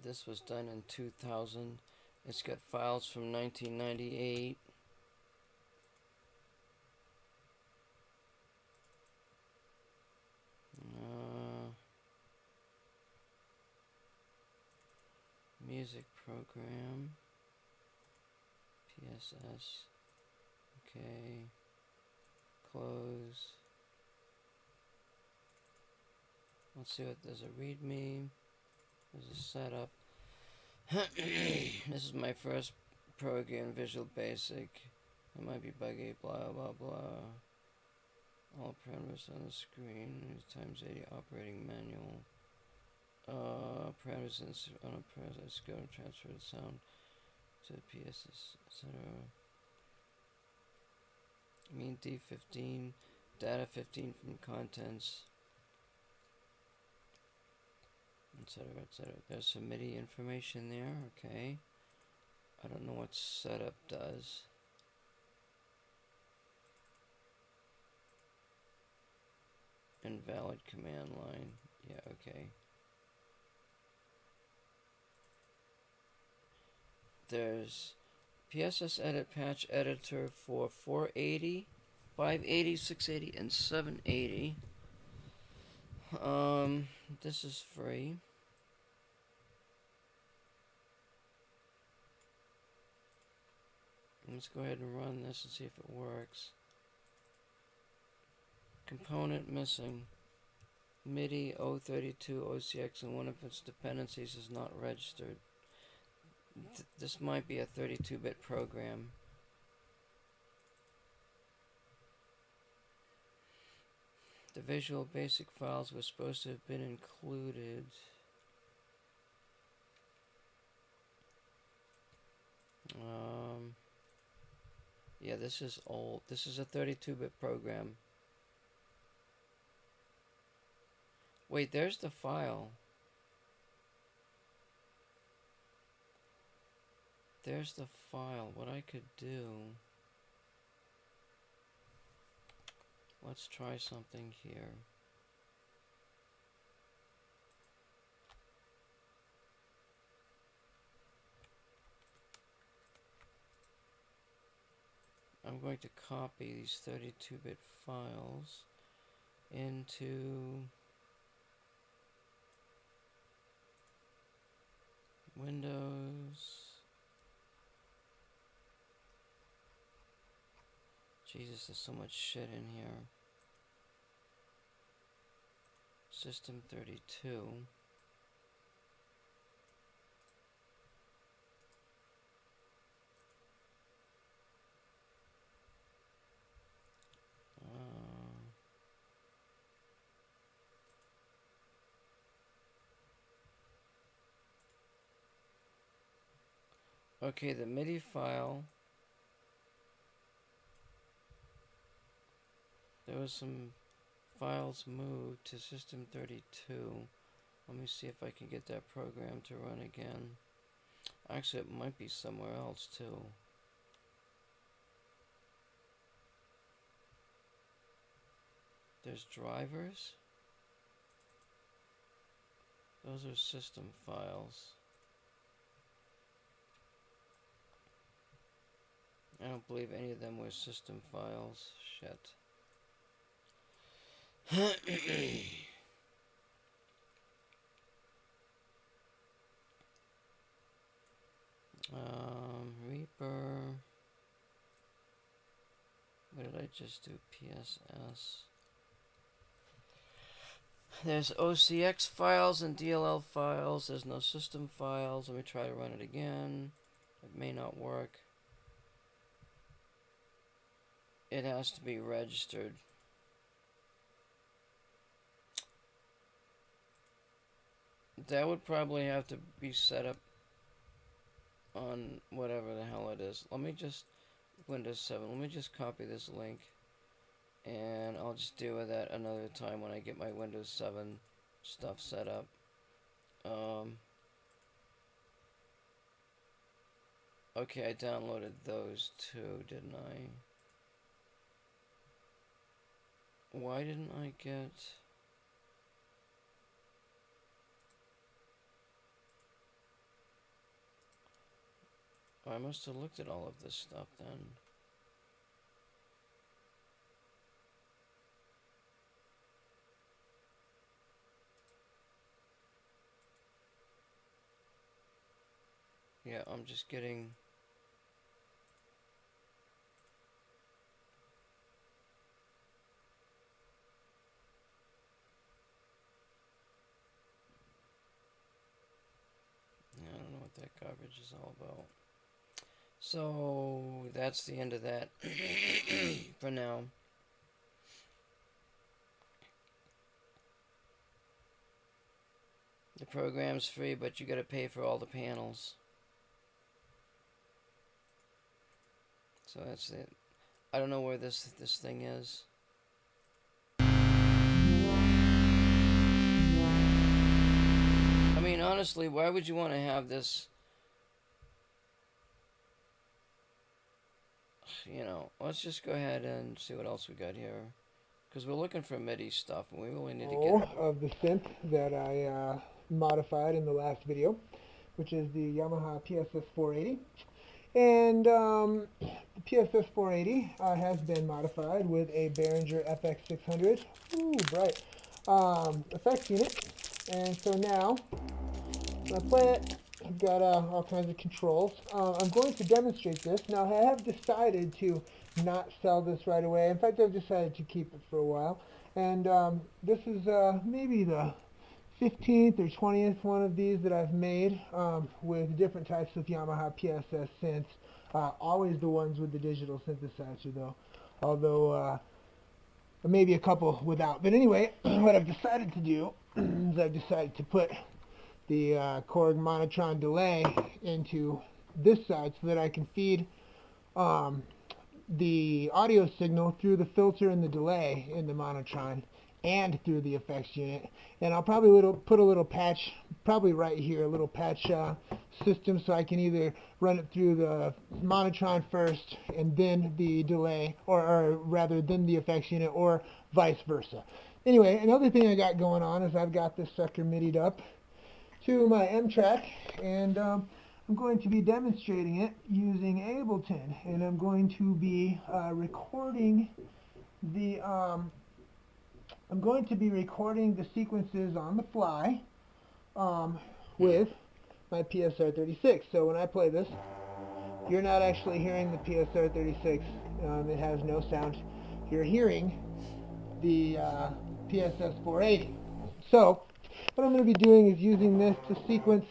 This was done in 2000. It's got files from 1998. Music program. PSS. Okay. Close. Let's see what there's a readme. There's a setup. This is my first program, Visual Basic. It might be buggy, blah blah blah. All parameters on the screen. Times 80 operating manual. Parameters on a parameter. Let's go and transfer the sound to the PSS, etc. Mean D15, data 15 from contents, etc. etc. There's some MIDI information there. Okay. I don't know what setup does. Invalid command line. Yeah, okay. There's PSS edit patch editor for 480, 580, 680, and 780. This is free. Let's go ahead and run this and see if it works. Component missing. MIDI 032 OCX and one of its dependencies is not registered. This might be a 32-bit program. The Visual Basic files were supposed to have been included. Yeah, this is old. This is a 32-bit program. Wait, there's the file. There's the file. What I could do... Let's try something here. I'm going to copy these 32-bit files into Windows. Jesus, there's so much shit in here. System 32. Okay, the MIDI file. There was some files moved to System 32. Let me see if I can get that program to run again. Actually, it might be somewhere else too. There's drivers. Those are system files. I don't believe any of them were system files. Shit. Reaper. What did I just do? PSS. There's OCX files and DLL files. There's no system files. Let me try to run it again. It may not work. It has to be registered. That would probably have to be set up on whatever the hell it is. Let me just, Windows 7, let me just copy this link. And I'll just deal with that another time when I get my Windows 7 stuff set up. Okay, I downloaded those too, didn't I? Why didn't I get... I must have looked at all of this stuff then. Yeah, I'm just getting... I don't know what that garbage is all about. So, that's the end of that for now. The program's free, but you gotta pay for all the panels. So that's it. I don't know where this thing is. I mean, honestly, why would you want to have this? You know, let's just go ahead and see what else we got here. Because we're looking for MIDI stuff, and we really need to get... of the synth that I modified in the last video, which is the Yamaha PSS 480. And the PSS 480 has been modified with a Behringer FX 600, ooh, bright, effects unit. And so now, when I play it, I've got all kinds of controls. I'm going to demonstrate this. Now, I have decided to not sell this right away. In fact, I've decided to keep it for a while. And this is maybe the 15th or 20th one of these that I've made with different types of Yamaha PSS synths. Always the ones with the digital synthesizer though, although maybe a couple without. But anyway, what I've decided to do is I've decided to put the Korg Monotron delay into this side so that I can feed the audio signal through the filter and the delay in the Monotron and through the effects unit. And I'll probably put a little patch, probably right here, a little patch system, so I can either run it through the Monotron first and then the delay, or rather than the effects unit, or vice versa. Anyway, another thing I got going on is I've got this sucker MIDI'd up to my M-Track, and I'm going to be demonstrating it using Ableton, and I'm going to be recording the sequences on the fly with my PSR-36. So when I play this, you're not actually hearing the PSR-36. It has no sound. You're hearing the PSS-480. So what I'm going to be doing is using this to sequence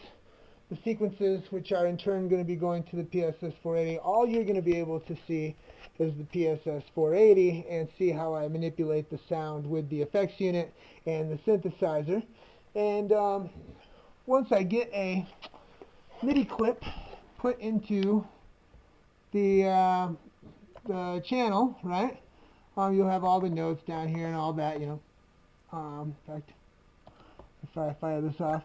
the sequences, which are in turn going to be going to the PSS-480. All you're going to be able to see is the PSS-480 and see how I manipulate the sound with the effects unit and the synthesizer. And once I get a MIDI clip put into the channel, right, you'll have all the notes down here and all that, you know. In fact, if I fire this off,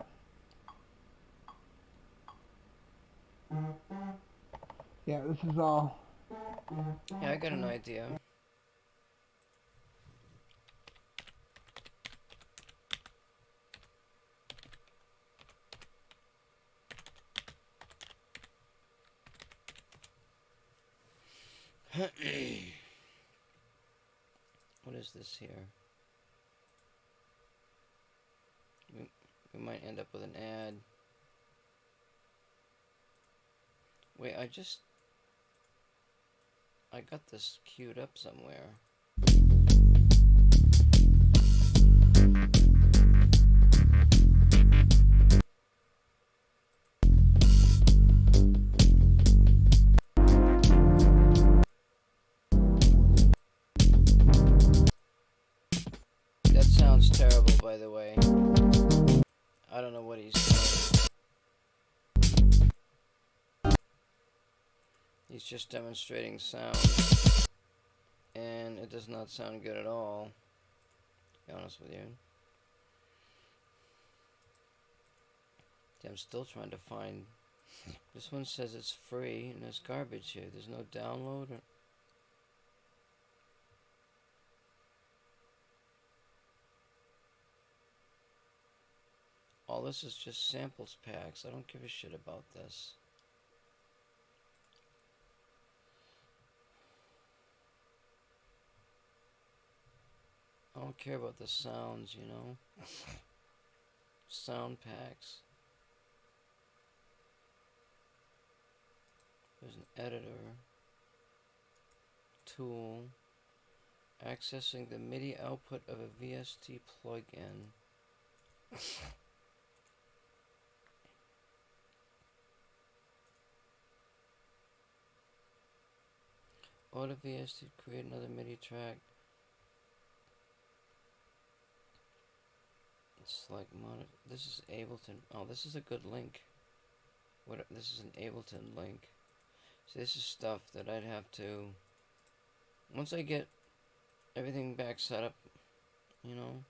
yeah, this is all. Yeah, I got an idea. What is this here? We might end up with an ad. Wait, I got this queued up somewhere. by the way. I don't know what he's doing. He's just demonstrating sound. And it does not sound good at all, to be honest with you. I'm still trying to find... This one says it's free, and there's garbage here. There's no download. All this is just samples packs. I don't give a shit about this. I don't care about the sounds, you know? Sound packs. There's an editor. Tool. Accessing the MIDI output of a VST plugin. Auto VST to create another MIDI track. It's like this is Ableton. Oh, this is a good link. What? This is an Ableton link. So this is stuff that I'd have to. Once I get everything back set up, you know.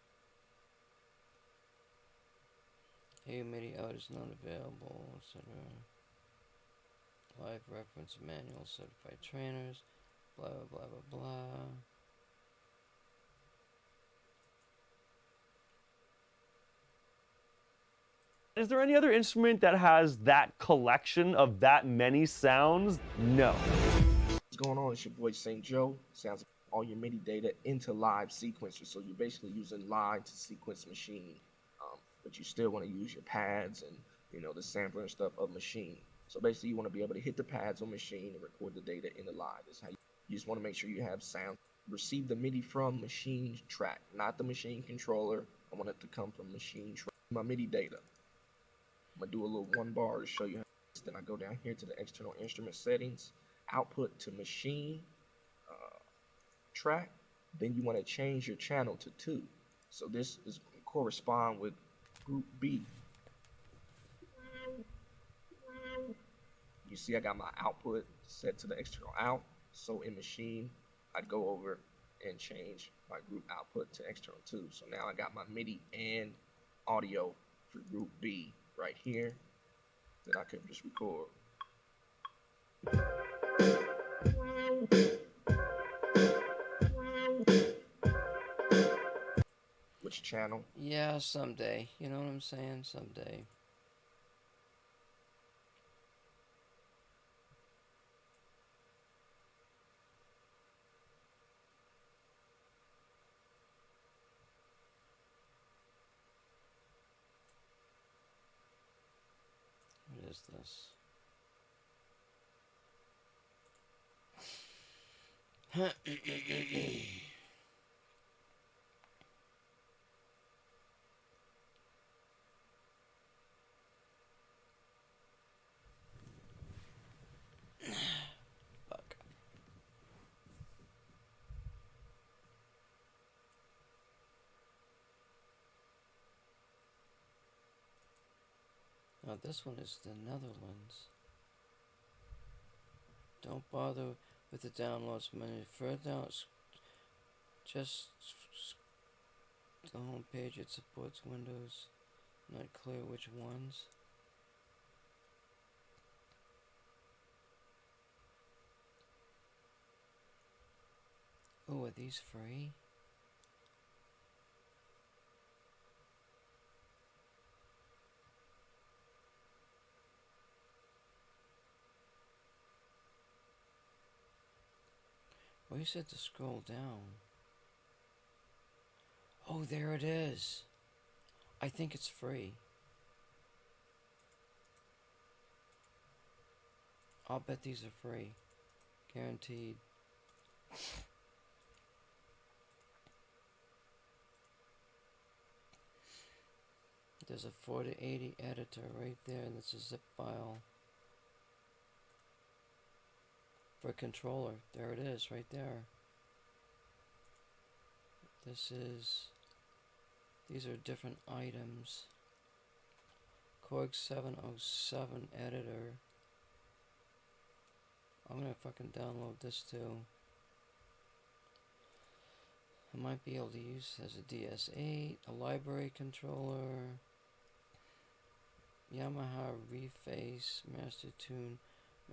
Hey, MIDI out is not available, etc. Live reference manual, certified trainers, blah blah blah blah blah. Is there any other instrument that has that collection of that many sounds? No. What's going on? It's your boy St. Joe. Sounds all your MIDI data into live sequencer. So you're basically using live to sequence machine, but you still want to use your pads and the sampler and stuff of machine. So basically you want to be able to hit the pads on machine and record the data into live. That's how you just want to make sure you have sound. Receive the MIDI from machine track, not the machine controller. I want it to come from machine track. My MIDI data. I'm going to do a little 1 bar to show you how. Then I go down here to the external instrument settings, output to machine track. Then you want to change your channel to 2. So this is going to correspond with group B. You see I got my output set to the external out. So in machine, I'd go over and change my group output to external 2. So now I got my MIDI and audio for group B right here. Then I can just record. Which channel? Yeah, someday. You know what I'm saying? Someday. What is this? Fuck. Now this one is the Netherlands. Don't bother with the downloads menu. Further down, just the home page. It supports Windows. Not clear which ones. Oh, are these free? Well, you said to scroll down. Oh, there it is. I think it's free. I'll bet these are free. Guaranteed. There's a 4 to 80 editor right there, and it's a zip file. For a controller. There it is, right there. This is These are different items. Korg 707 editor. I'm gonna fucking download this too. I might be able to use as a DS8, a library controller, Yamaha Reface, Master Tune,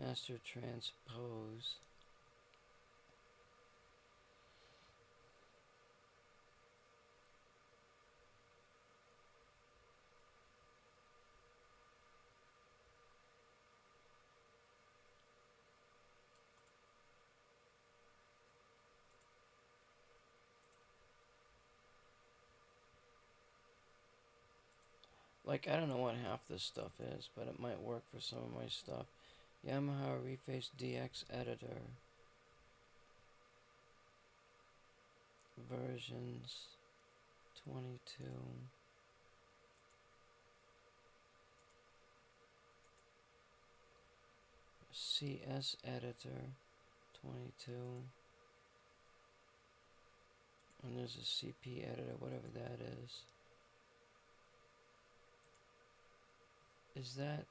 Master Transpose. Like, I don't know what half this stuff is, but it might work for some of my stuff. Yamaha Reface DX Editor. Versions 22. CS Editor 22. And there's a CP Editor, whatever that is. Is that...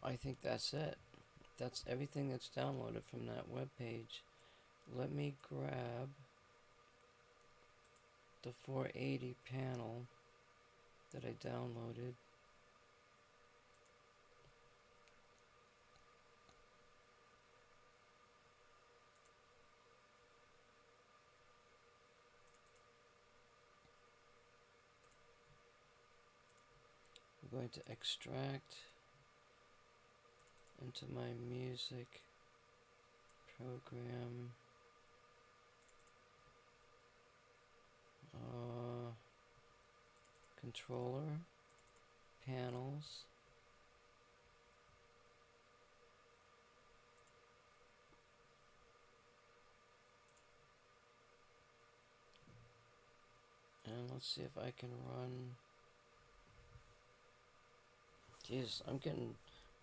I think that's it. That's everything that's downloaded from that web page. Let me grab the 480 panel that I downloaded. I'm going to extract into my music program. Controller, panels, and let's see if I can run. Jeez, I'm getting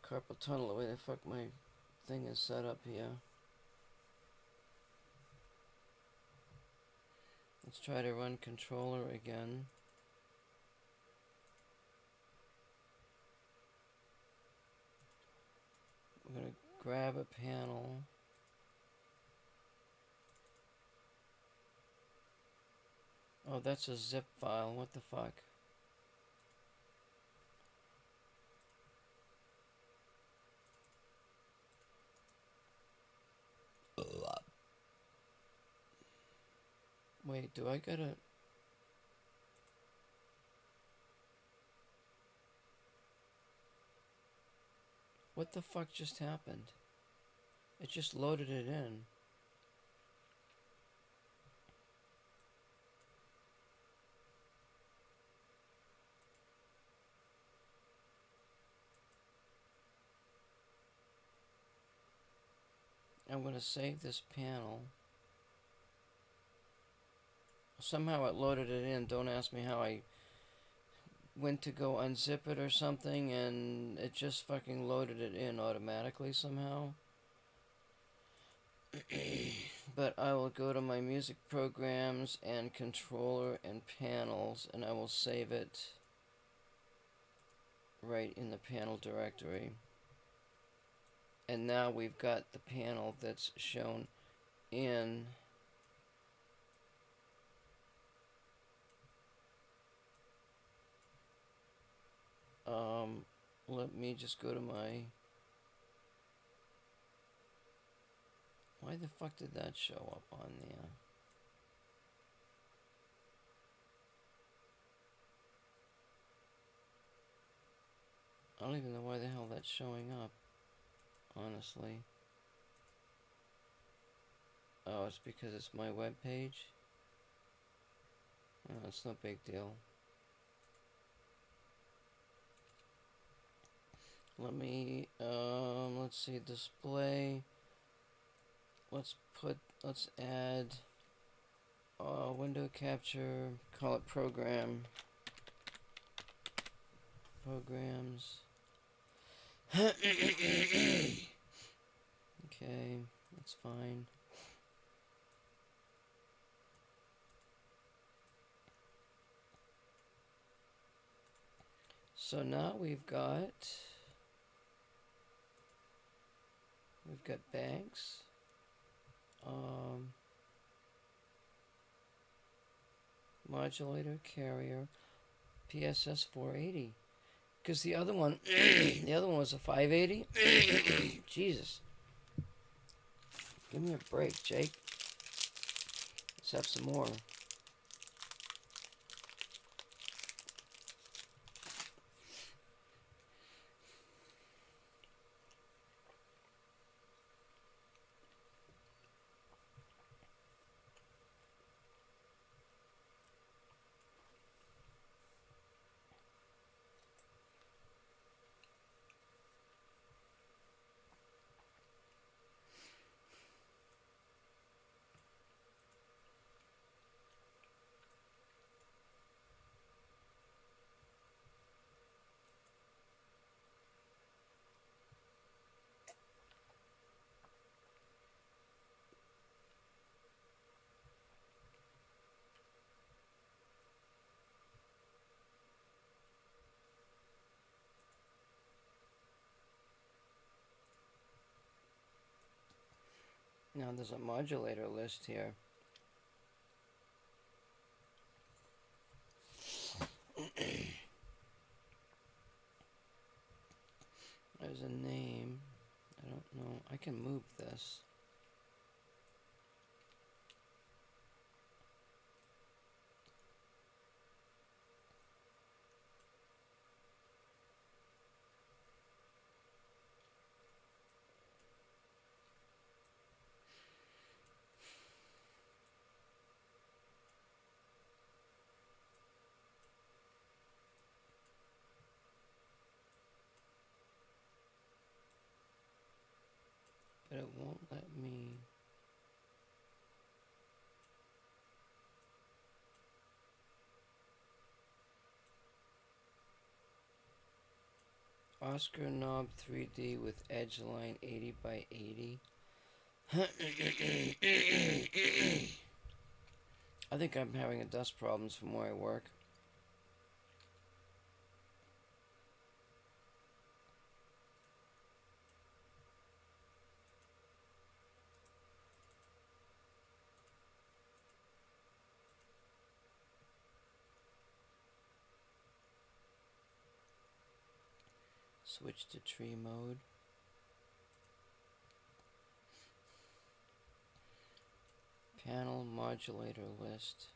carpal tunnel the way the fuck my thing is set up here. Let's try to run controller again. I'm gonna grab a panel. Oh, that's a zip file. What the fuck? Wait, do I gotta... What the fuck just happened? It just loaded it in. I'm gonna save this panel. Somehow it loaded it in. Don't ask me how I went to go unzip it or something, and it just fucking loaded it in automatically somehow. But I will go to my music programs and controller and panels, and I will save it right in the panel directory. And now we've got the panel that's shown in let me just go to my... Why the fuck did that show up on there? I don't even know why the hell that's showing up, honestly. Oh, it's because it's my web page? Oh, it's no big deal. Let me, let's see, display. Let's add window capture, call it program. Programs. Okay, that's fine. So now we've got banks, modulator, carrier, PSS 480. Because the other one, the other one was a 580. Jesus, give me a break, Jake. Let's have some more. Now there's a modulator list here. There's a name. I don't know. I can move this. But it won't let me. Oscar knob 3D with edge line 80 by 80. I think I'm having a dust problems from where I work. Switch to tree mode. Panel modulator list.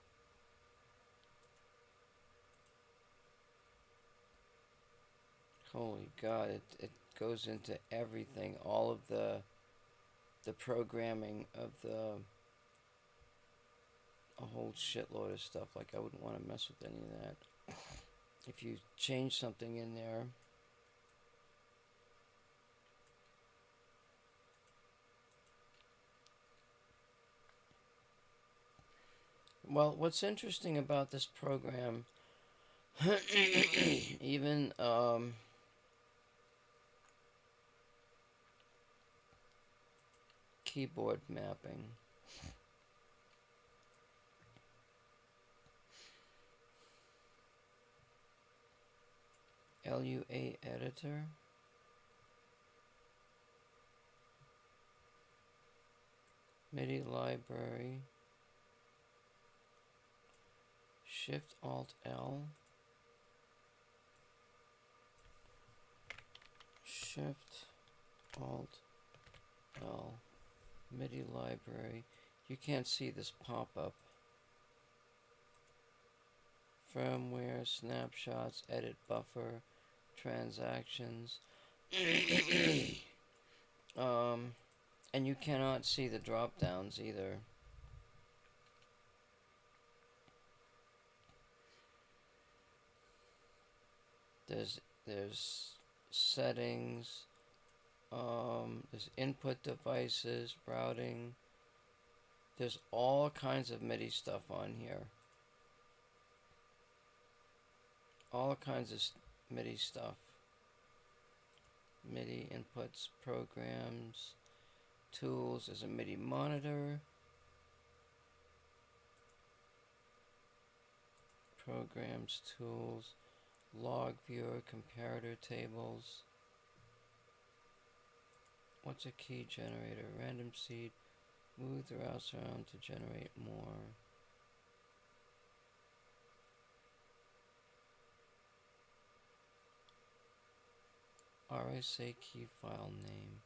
Holy God, it goes into everything. All of the programming of a whole shitload of stuff. Like, I wouldn't want to mess with any of that. If you change something in there, well, what's interesting about this program, even keyboard mapping. LUA editor. MIDI library. Shift Alt L. Shift Alt L. MIDI library. You can't see this pop-up. Firmware, snapshots, edit buffer, transactions. And you cannot see the drop downs either. There's settings, there's input devices, routing. There's all kinds of MIDI stuff on here. All kinds of MIDI stuff. MIDI inputs, programs, tools. There's a MIDI monitor. Programs, tools, log viewer, comparator tables. What's a key generator? Random seed. Move the routes around to generate more. RSA key file name.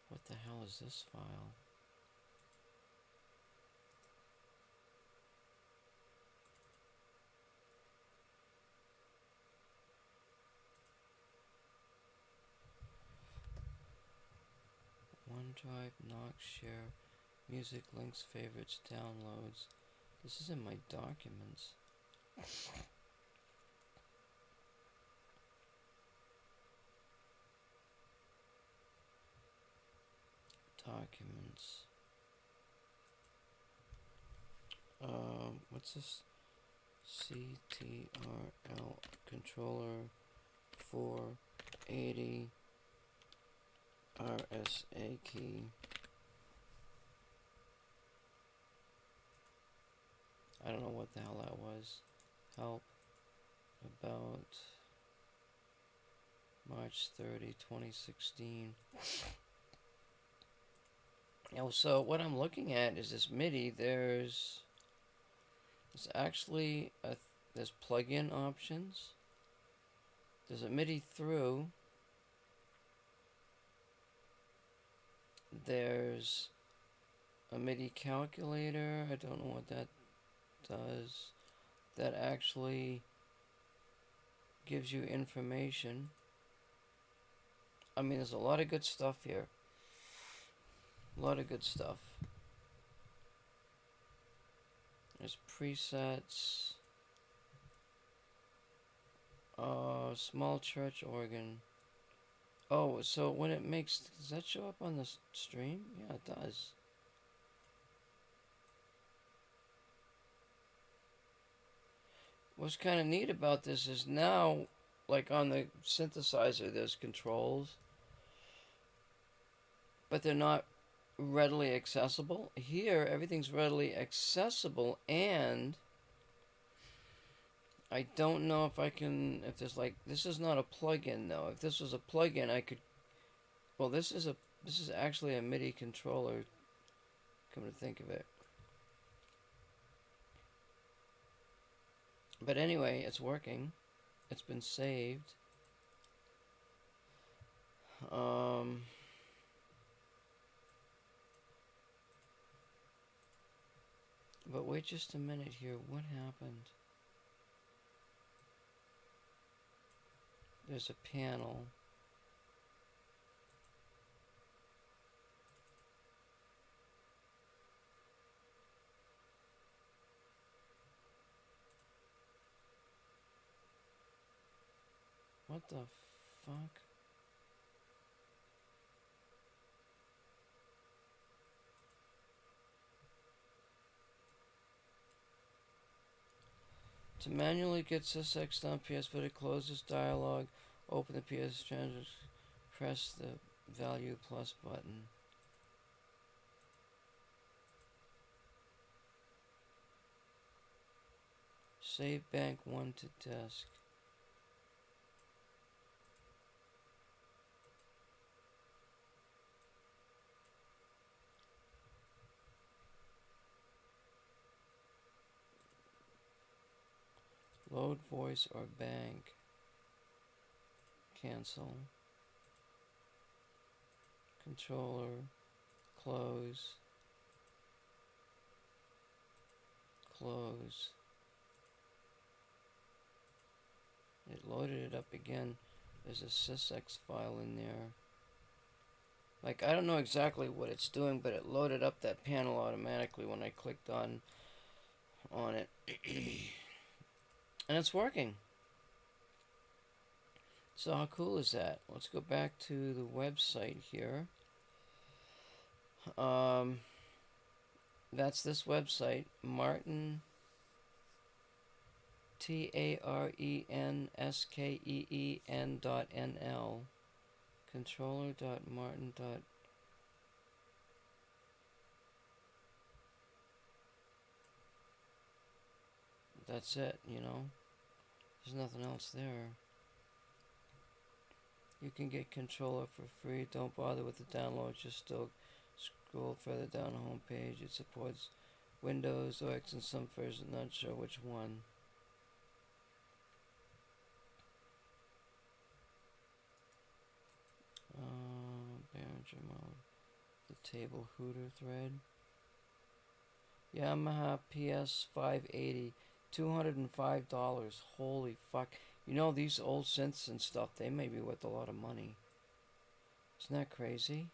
What the hell is this file? OneDrive, Knox, Share, Music, Links, Favorites, Downloads. This is in my documents. Documents. What's this? CTRL controller 480 RSA key. I don't know what the hell that was. Help about March 30, 2016. Oh, so what I'm looking at is this MIDI. There's actually there's plugin options. There's a MIDI through. There's a MIDI calculator. I don't know what that does. That actually gives you information. I mean, there's a lot of good stuff here. A lot of good stuff. There's presets. Small church organ. Oh, so when it makes, does that show up on the stream? Yeah, it does. What's kind of neat about this is now, like on the synthesizer, there's controls, but they're not readily accessible. Here, everything's readily accessible, and I don't know if I can, if there's like, this is not a plugin though. If this was a plugin, I could, well, this is actually a MIDI controller, come to think of it. But anyway, it's working. It's been saved. But wait just a minute here. What happened? There's a panel. What the fuck? To manually get SysX down PS, but it closes dialog, open the PS transit, press the value plus button. Save bank 1 to disk. Load voice or bank. Cancel. Controller. Close. Close. It loaded it up again. There's a SysX file in there. Like, I don't know exactly what it's doing, but it loaded up that panel automatically when I clicked on it. And it's working. So how cool is that? Let's go back to the website here. That's this website, Martin, TARENSKEEN.NL. Controller.martin. That's it, you know. There's nothing else there. You can get controller for free. Don't bother with the download. Just still scroll further down the home page. It supports Windows, OS, and some versions. Not sure which one. Behringer mode. The table hooter thread. Yamaha PS 580. $205. Holy fuck. You know, these old synths and stuff, they may be worth a lot of money. Isn't that crazy?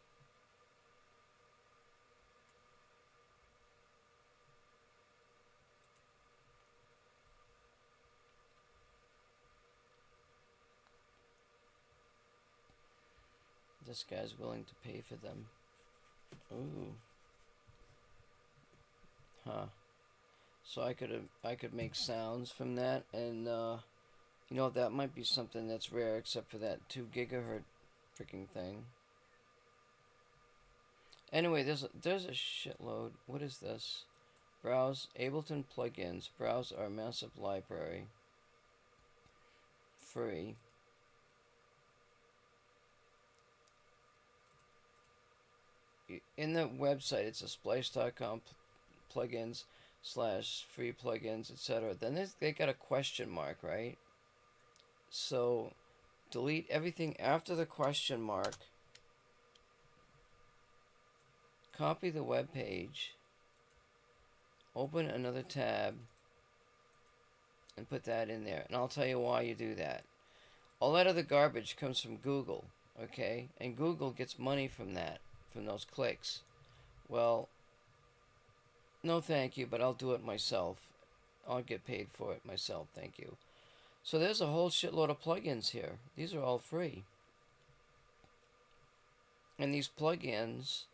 This guy's willing to pay for them. Ooh. Huh. So I could make sounds from that, and you know, that might be something that's rare, except for that 2 gigahertz freaking thing. Anyway, there's a shitload. What is this? Browse Ableton plugins. Browse our massive library. Free. In the website, it's a splice.com plugins / free plugins, etc. Then they got a question mark, right? So delete everything after the question mark. Copy the web page. Open another tab and put that in there. And I'll tell you why you do that. All that other garbage comes from Google, okay? And Google gets money from that, from those clicks. Well, no thank you, but I'll do it myself. I'll get paid for it myself, thank you. So there's a whole shitload of plugins here. These are all free. And these plugins,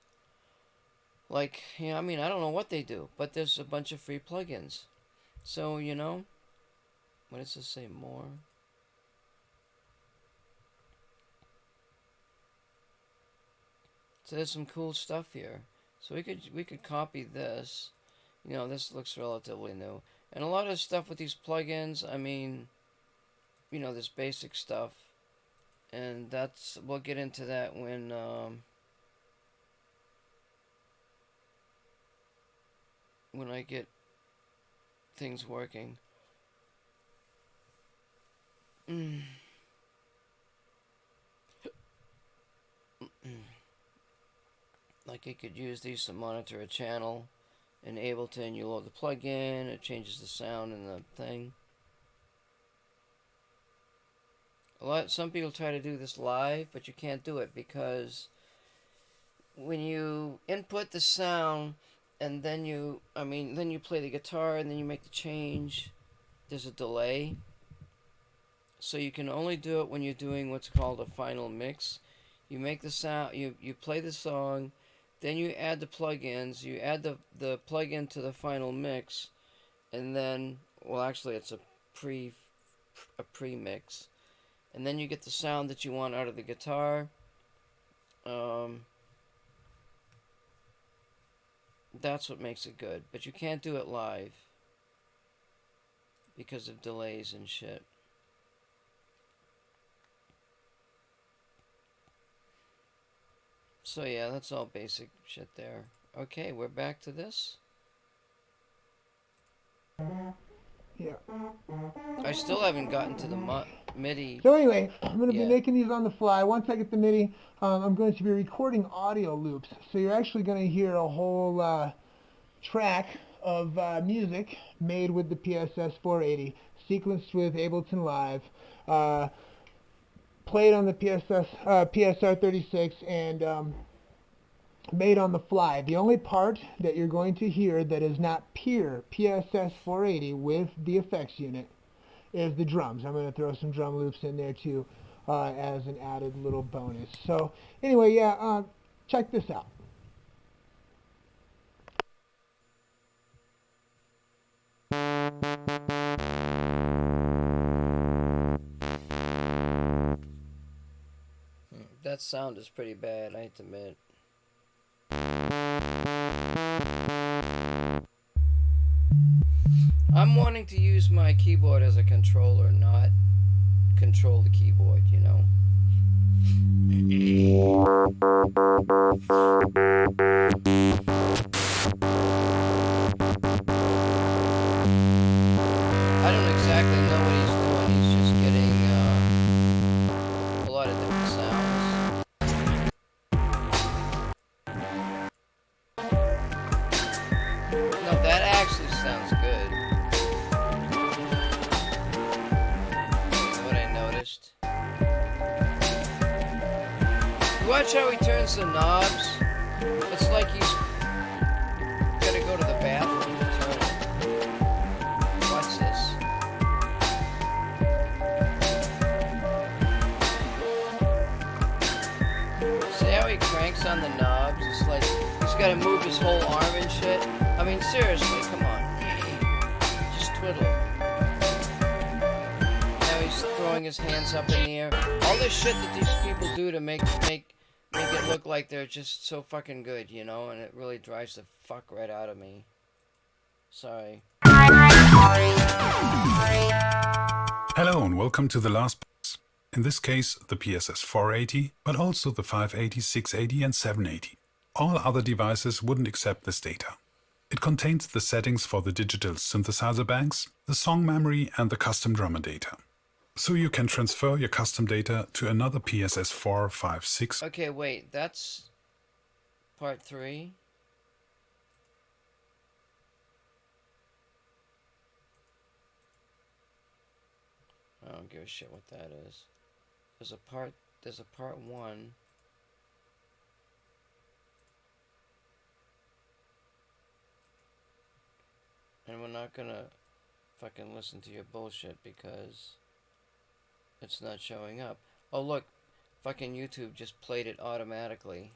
like, you know, I mean, I don't know what they do, but there's a bunch of free plugins. So, you know, what does this say? More? So there's some cool stuff here. So we could copy this. You know, this looks relatively new. And a lot of stuff with these plugins, I mean, you know, this basic stuff. And that's, we'll get into that when I get things working. Like, you could use these to monitor a channel in Ableton. You load the plugin, it changes the sound in the thing. Some people try to do this live, but you can't do it because when you input the sound and then you play the guitar and then you make the change, there's a delay. So you can only do it when you're doing what's called a final mix. You make the sound, you play the song, then you add the plugins, you add the plugin to the final mix, and then, well, actually it's a pre-mix. And then you get the sound that you want out of the guitar. That's what makes it good. But you can't do it live because of delays and shit. So yeah, that's all basic shit there. Okay, we're back to this. Yeah. I still haven't gotten to the MIDI. So anyway, I'm going to be Yeah. making these on the fly. Once I get the MIDI, I'm going to be recording audio loops. So you're actually going to hear a whole track of music made with the PSS 480, sequenced with Ableton Live, played on the PSR 36, and made on the fly. The only part that you're going to hear that is not pure PSS 480 with the effects unit is the drums. I'm going to throw some drum loops in there too as an added little bonus. So anyway, yeah, check this out. That sound is pretty bad, I have to admit. I'm wanting to use my keyboard as a controller, not control the keyboard, you know? I don't exactly know what he's doing. He's just getting a lot of different sounds. No, that actually sounds good. What I noticed. Watch how he turns the knobs. It's like he's gotta go to the bathroom to turn it. Watch this. See how he cranks on the knobs? It's like he's gotta move his whole arm and shit. I mean, seriously, come on. Just twiddle. Now he's throwing his hands up in the air. All this shit that these people do to make it look like they're just so fucking good, you know? And it really drives the fuck right out of me. Sorry. Hello and welcome to the last box. In this case, the PSS 480, but also the 580, 680 and 780. All other devices wouldn't accept this data. It contains the settings for the digital synthesizer banks, the song memory and the custom drummer data. So you can transfer your custom data to another PSS 4, 5, 6. Okay, wait, that's part 3. I don't give a shit what that is. There's a part 1. And we're not gonna fucking listen to your bullshit because it's not showing up. Oh look, fucking YouTube just played it automatically.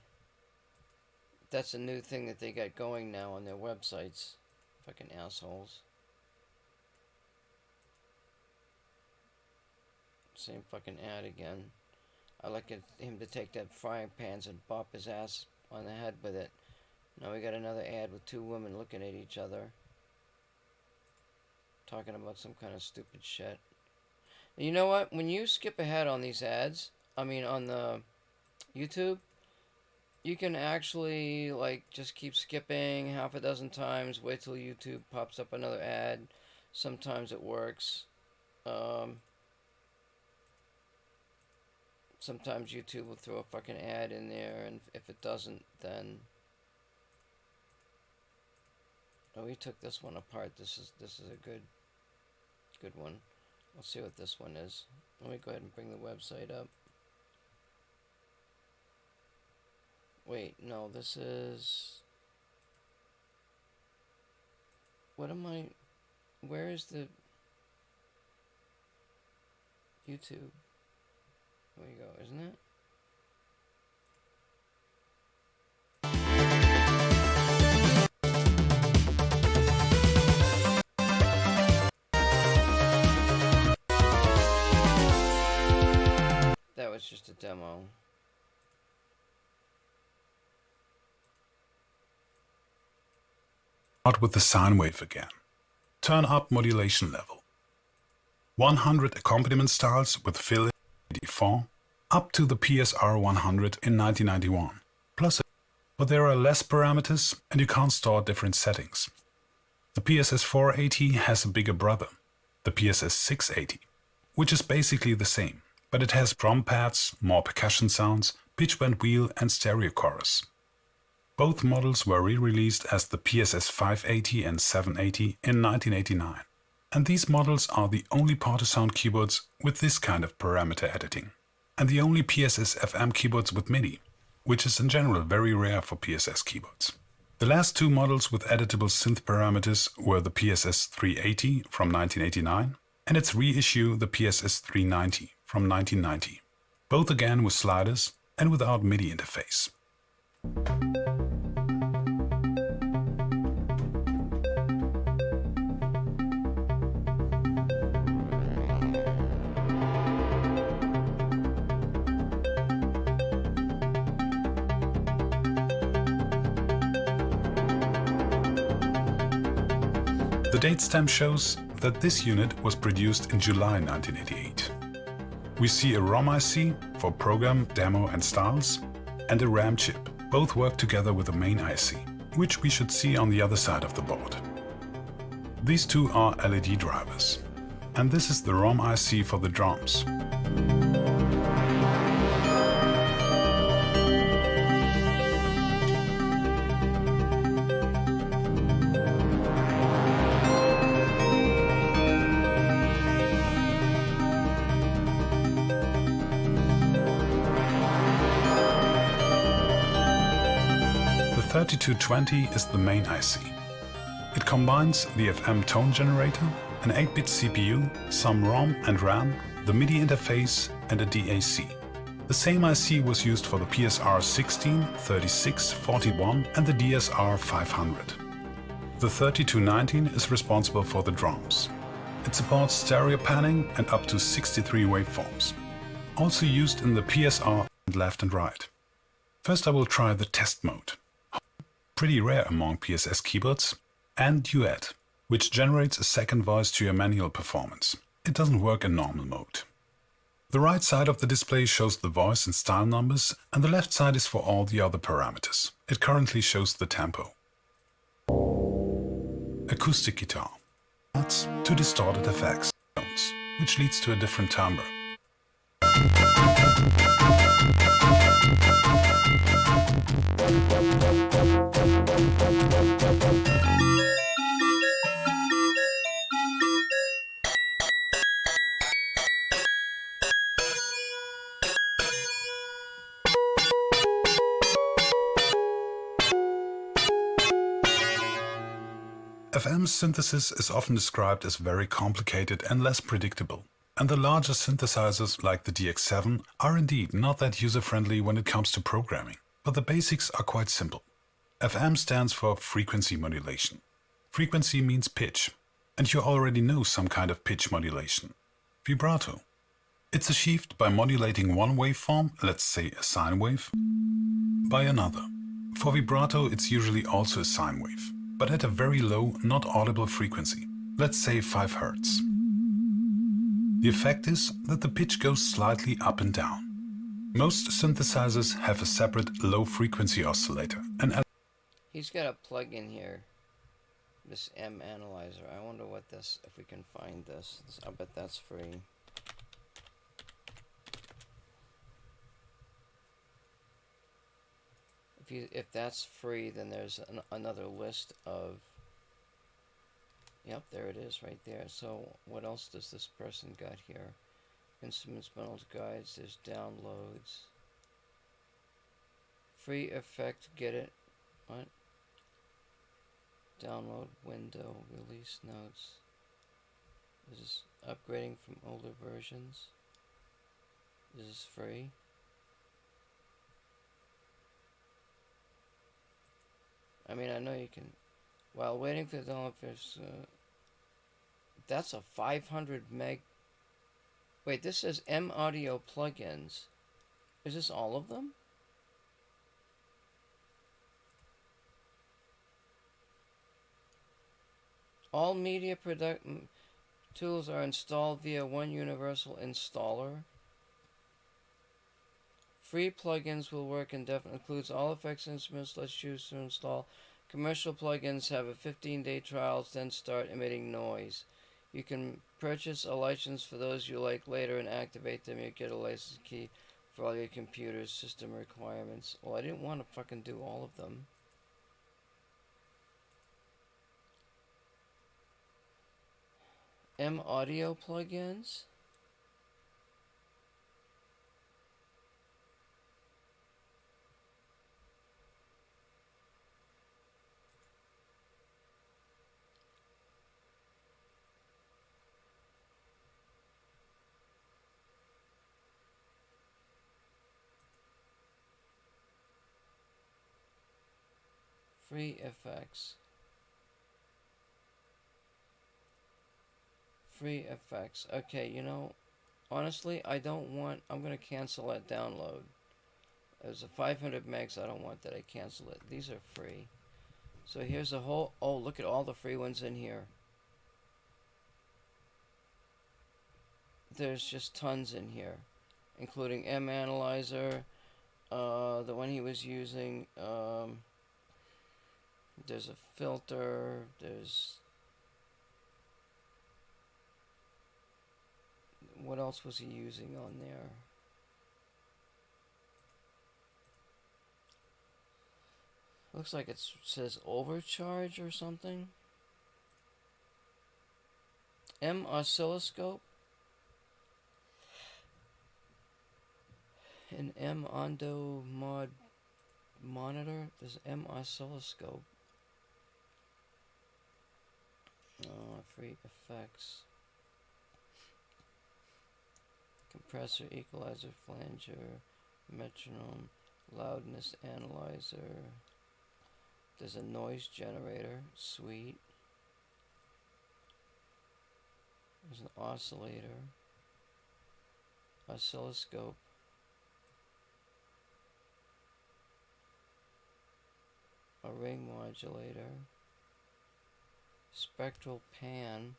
That's a new thing that they got going now on their websites. Fucking assholes. Same fucking ad again. I like him to take that frying pans and bop his ass on the head with it. Now we got another ad with 2 women looking at each other. Talking about some kind of stupid shit. You know what? When you skip ahead on these ads, I mean on the YouTube, you can actually like just keep skipping half a dozen times, wait till YouTube pops up another ad. Sometimes it works. Sometimes YouTube will throw a fucking ad in there, and if it doesn't, then... Oh, we took this one apart. This is a good one. Let's see what this one is. Let me go ahead and bring the website up. Wait, no, this is... What am I... Where is the... YouTube? There you go, isn't it? That was just a demo. Start with the sine wave again. Turn up modulation level. 100 accompaniment styles with fill in 84 up to the PSR 100 in 1991. Plus, but there are less parameters and you can't store different settings. The PSS 480 has a bigger brother, the PSS 680, which is basically the same, but it has drum pads, more percussion sounds, pitch bend wheel and stereo chorus. Both models were re-released as the PSS 580 and 780 in 1989. And these models are the only Portasound keyboards with this kind of parameter editing. And the only PSS FM keyboards with MIDI, which is in general very rare for PSS keyboards. The last 2 models with editable synth parameters were the PSS 380 from 1989 and its reissue the PSS 390 from 1990. Both again with sliders and without MIDI interface. The date stamp shows that this unit was produced in July 1988. We see a ROM IC for program, demo and styles, and a RAM chip. Both work together with the main IC, which we should see on the other side of the board. These two are LED drivers. And this is the ROM IC for the drums. The 3220 is the main IC. It combines the FM tone generator, an 8-bit CPU, some ROM and RAM, the MIDI interface and a DAC. The same IC was used for the PSR 16, 36, 41 and the DSR 500. The 3219 is responsible for the drums. It supports stereo panning and up to 63 waveforms. Also used in the PSR left and right. First I will try the test mode. Pretty rare among PSS keyboards. And Duet, which generates a second voice to your manual performance. It doesn't work in normal mode. The right side of the display shows the voice and style numbers, and the left side is for all the other parameters. It currently shows the tempo. Acoustic guitar. That's two distorted effects, which leads to a different timbre. FM synthesis is often described as very complicated and less predictable. And the larger synthesizers like the DX7 are indeed not that user-friendly when it comes to programming. But the basics are quite simple. FM stands for frequency modulation. Frequency means pitch. And you already know some kind of pitch modulation. Vibrato. It's achieved by modulating one waveform, let's say a sine wave, by another. For vibrato it's usually also a sine wave, but at a very low, not audible frequency, let's say 5 Hz. The effect is that the pitch goes slightly up and down. Most synthesizers have a separate low-frequency oscillator. He's got a plug-in here, this M analyzer. I wonder what this, if we can find this. I bet that's free. If that's free, then there's another list of. Yep, there it is right there. So what else does this person got here? Instruments, bundles, guides, there's downloads. Free effect, get it? What? Download window, release notes. Is this upgrading from older versions? Is this free? I mean, I know you can. While waiting for the download, that's a 500 meg. Wait, this says M Audio plugins. Is this all of them? All media production tools are installed via one universal installer. Free plugins will work indefinitely. Includes all effects instruments. Let's choose to install. Commercial plugins have a 15-day trial, then start emitting noise. You can purchase a license for those you like later and activate them. You get a license key for all your computer's system requirements. Well, I didn't want to fucking do all of them. M Audio plugins? Free effects. Free effects. Okay, you know, honestly, I don't want. I'm going to cancel that download. There's a 500 megs. I don't want that. I cancel it. These are free. So here's a whole. Oh, look at all the free ones in here. there's just tons in here, including M Analyzer, the one he was using. There's a filter. There's what else was he using on there? Looks like it says overcharge or something. M oscilloscope. An M Ondo mod monitor. There's M oscilloscope. Free effects. Compressor, equalizer, flanger, metronome, loudness analyzer. There's a noise generator. Sweet. There's an oscillator. Oscilloscope. A ring modulator. Spectral pan.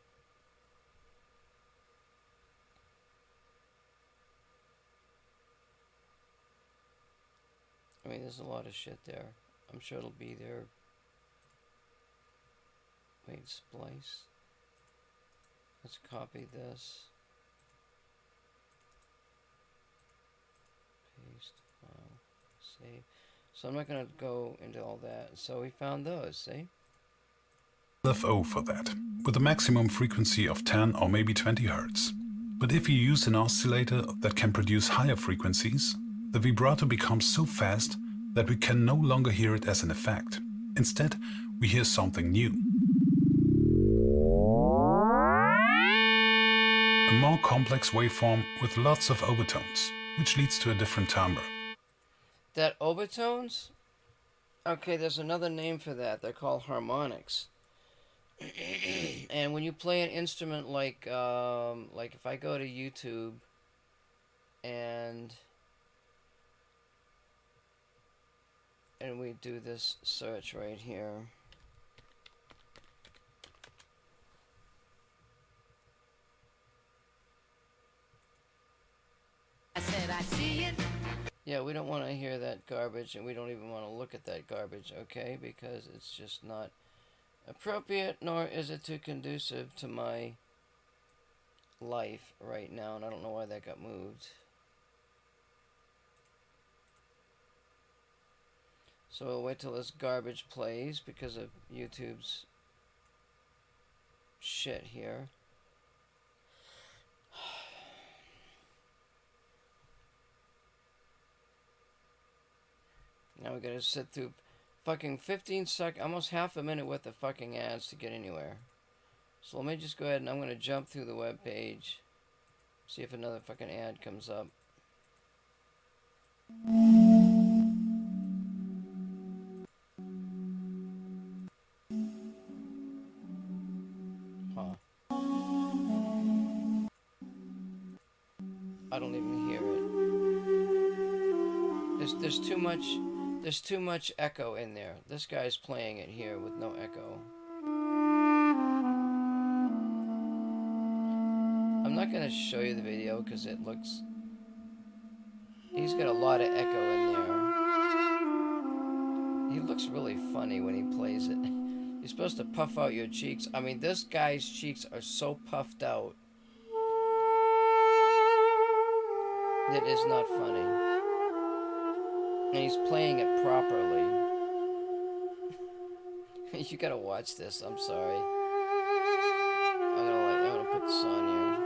I mean, there's a lot of shit there. I'm sure it'll be there. Wait, splice. Let's copy this. Paste, file, save. So I'm not going to go into all that. So we found those, see? LFO for that, with a maximum frequency of 10 or maybe 20 Hz. But if you use an oscillator that can produce higher frequencies, the vibrato becomes so fast that we can no longer hear it as an effect. Instead, we hear something new. A more complex waveform with lots of overtones, which leads to a different timbre. That overtones? Okay, there's another name for that. They're called harmonics. And when you play an instrument like if I go to YouTube and we do this search right here. I said I see it. Yeah, we don't want to hear that garbage, and we don't even want to look at that garbage, okay? Because it's just not appropriate, nor is it too conducive to my life right now, and I don't know why that got moved. So we'll wait till this garbage plays because of YouTube's shit here. Now we gotta sit through fucking 15 seconds, almost half a minute worth of fucking ads to get anywhere. So let me just go ahead and I'm gonna jump through the web page, see if another fucking ad comes up. Huh. I don't even hear it. There's too much echo in there. This guy's playing it here with no echo. I'm not gonna show you the video because it looks... He's got a lot of echo in there. He looks really funny when he plays it. You're supposed to puff out your cheeks. I mean, this guy's cheeks are so puffed out. That is not funny. And he's playing it properly. You gotta watch this, I'm sorry. I'm gonna put this on here.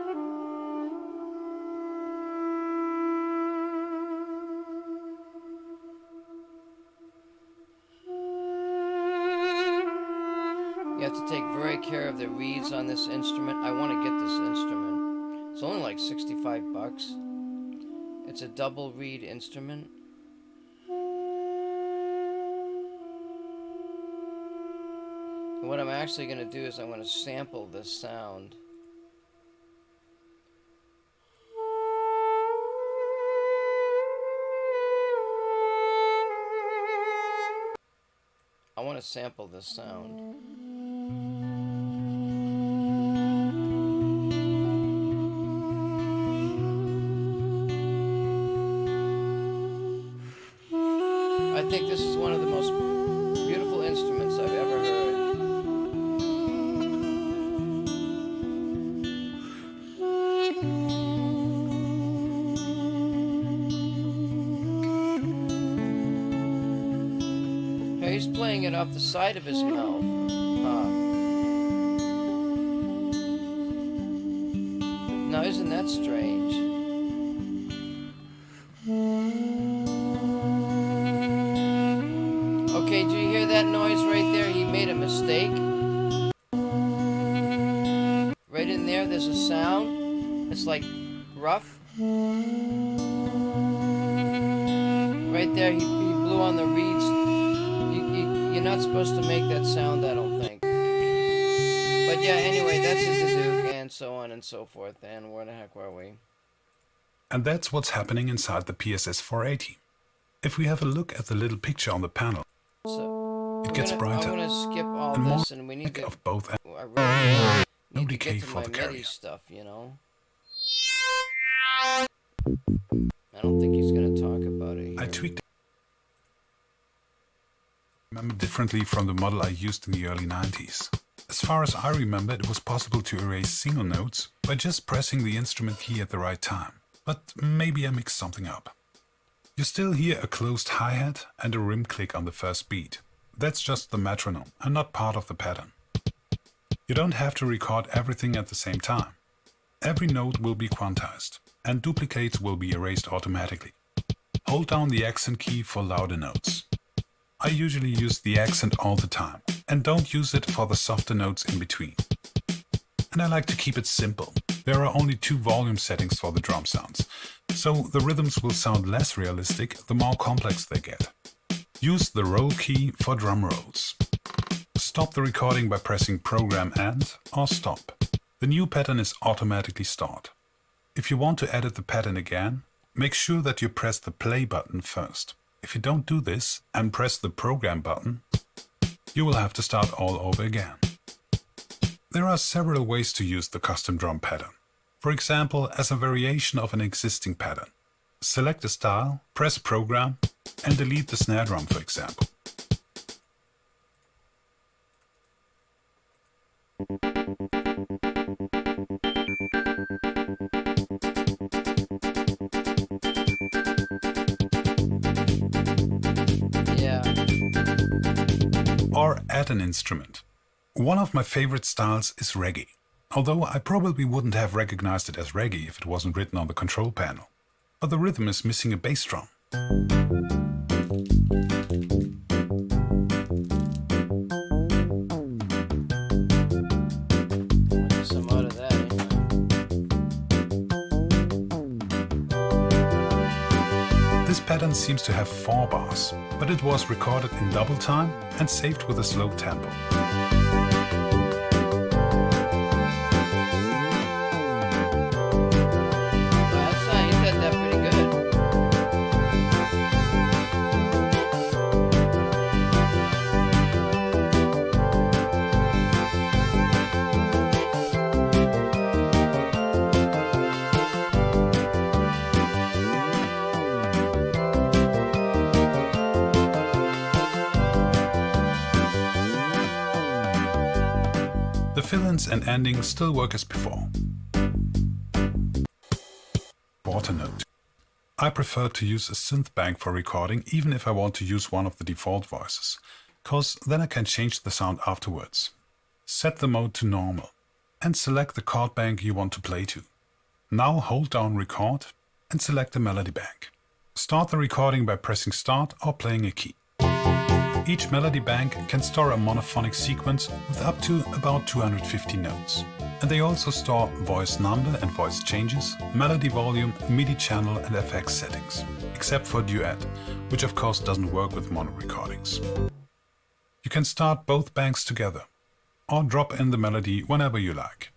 You have to take very care of the reeds on this instrument. I want to get this instrument. It's only like 65 bucks. It's a double reed instrument. And what I'm actually going to do is I'm going to sample this sound. I want to sample this sound. think this is one of the most beautiful instruments I've ever heard. He's playing it off the side of his mouth. Now, isn't that strange? Okay, do you hear that noise right there? He made a mistake. Right in there, there's a sound. It's like rough. Right there, he blew on the reeds. You're not supposed to make that sound, I don't think. But yeah, anyway, that's it to do, and so on and so forth. And where the heck were we? And that's what's happening inside the PSS 480. If we have a look at the little picture on the panel, So it gets brighter I'm gonna skip all and more this, and we need to. of both ends. I really No need to decay get to for my the MIDI carrier. stuff, you know. I don't think he's gonna talk about it here. I tweaked it. Remember differently from the model I used in the early 90s. As far as I remember, it was possible to erase single notes by just pressing the instrument key at the right time. But maybe I mixed something up. You still hear a closed hi-hat and a rim click on the first beat. That's just the metronome and not part of the pattern. You don't have to record everything at the same time. Every note will be quantized and duplicates will be erased automatically. Hold down the accent key for louder notes. I usually use the accent all the time and don't use it for the softer notes in between. And I like to keep it simple. There are only 2 volume settings for the drum sounds, so the rhythms will sound less realistic the more complex they get. Use the roll key for drum rolls. Stop the recording by pressing Program End or Stop. The new pattern is automatically stored. If you want to edit the pattern again, make sure that you press the play button first. If you don't do this and press the program button, you will have to start all over again. There are several ways to use the custom drum pattern. For example, as a variation of an existing pattern. Select a style, press Program, and delete the snare drum, for example. Or add an instrument. One of my favorite styles is reggae, although I probably wouldn't have recognized it as reggae if it wasn't written on the control panel. But the rhythm is missing a bass drum. Some out of that, This pattern seems to have 4 bars, but it was recorded in double time and saved with a slow tempo. He said that pretty good. The fill-ins and endings still work as before. Quarter note. I prefer to use a synth bank for recording even if I want to use one of the default voices, cause then I can change the sound afterwards. Set the mode to normal and select the chord bank you want to play to. Now hold down record and select the melody bank. Start the recording by pressing start or playing a key. Each melody bank can store a monophonic sequence with up to about 250 notes. And they also store voice number and voice changes, melody volume, MIDI channel and FX settings, except for duet, which of course doesn't work with mono recordings. You can start both banks together, or drop in the melody whenever you like.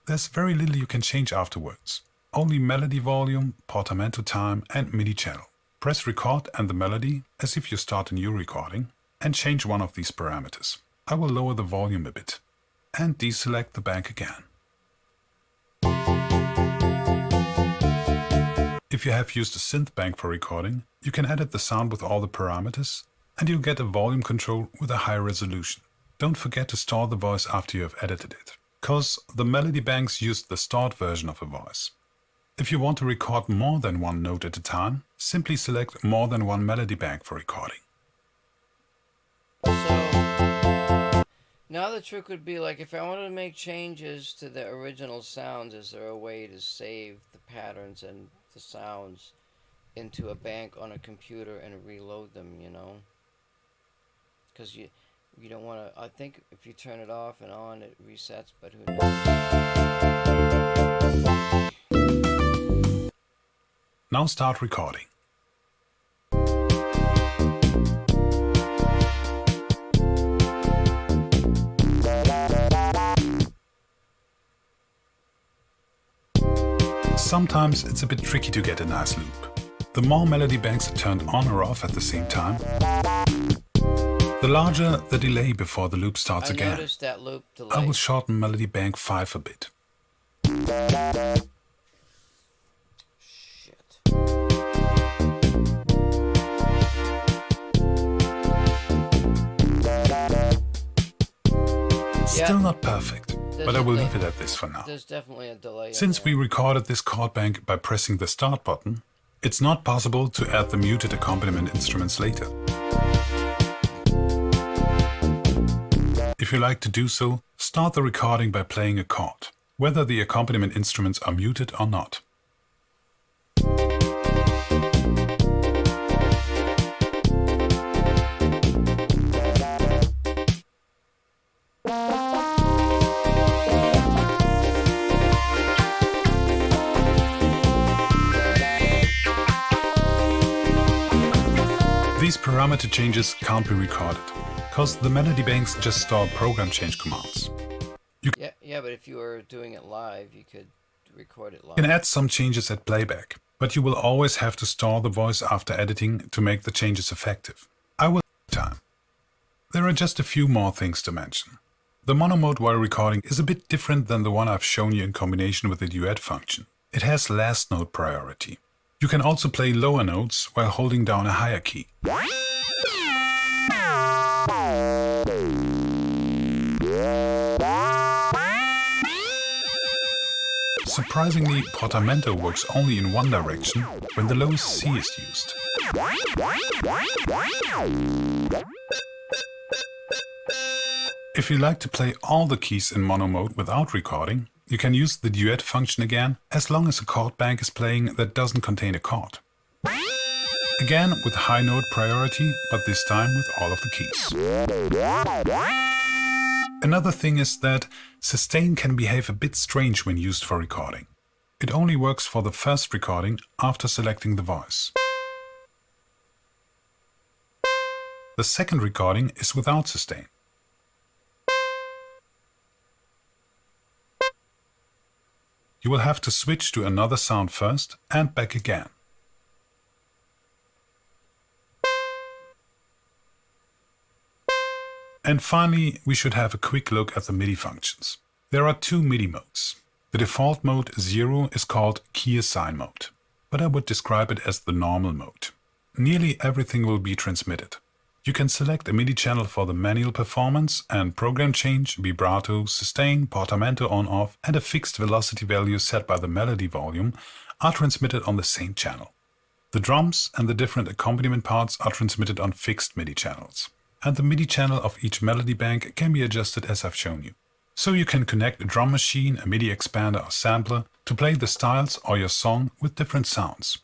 There's very little you can change afterwards. Only melody volume, portamento time and MIDI channel. Press record and the melody as if you start a new recording and change one of these parameters. I will lower the volume a bit and deselect the bank again. If you have used a synth bank for recording, you can edit the sound with all the parameters, and you'll get a volume control with a high resolution. Don't forget to store the voice after you have edited it, cause the melody banks use the stored version of a voice. If you want to record more than one note at a time, simply select more than one melody bank for recording. So now the trick would be, like, if I wanted to make changes to the original sounds, is there a way to save the patterns and the sounds into a bank on a computer and reload them, you know? Because you don't want to, I think if you turn it off and on, it resets, but who knows? Now start recording. Sometimes it's a bit tricky to get a nice loop. The more melody banks are turned on or off at the same time, the larger the delay before the loop starts again. Noticed that loop delay. I will shorten melody bank 5 a bit. Shit. Still not perfect, but I will leave it at this for now. There's definitely a delay. Since we recorded this chord bank by pressing the start button, it's not possible to add the muted accompaniment instruments later. If you like to do so, start the recording by playing a chord, whether the accompaniment instruments are muted or not. These parameter changes can't be recorded, because the melody banks just store program change commands. Yeah, but if you were doing it live, you could record it live. You can add some changes at playback, but you will always have to store the voice after editing to make the changes effective. I will time. There are just a few more things to mention. The mono mode while recording is a bit different than the one I've shown you in combination with the duet function. It has last note priority. You can also play lower notes while holding down a higher key. Surprisingly, portamento works only in one direction when the lowest C is used. If you like to play all the keys in mono mode without recording, you can use the duet function again, as long as a chord bank is playing that doesn't contain a chord. Again with high note priority, but this time with all of the keys. Another thing is that sustain can behave a bit strange when used for recording. It only works for the first recording after selecting the voice. The second recording is without sustain. You will have to switch to another sound first and back again. And finally, we should have a quick look at the MIDI functions. There are two MIDI modes. The default mode 0 is called key assign mode, but I would describe it as the normal mode. Nearly everything will be transmitted. You can select a MIDI channel for the manual performance, and program change, vibrato, sustain, portamento on-off and a fixed velocity value set by the melody volume are transmitted on the same channel. The drums and the different accompaniment parts are transmitted on fixed MIDI channels. And the MIDI channel of each melody bank can be adjusted as I've shown you. So you can connect a drum machine, a MIDI expander or sampler to play the styles or your song with different sounds.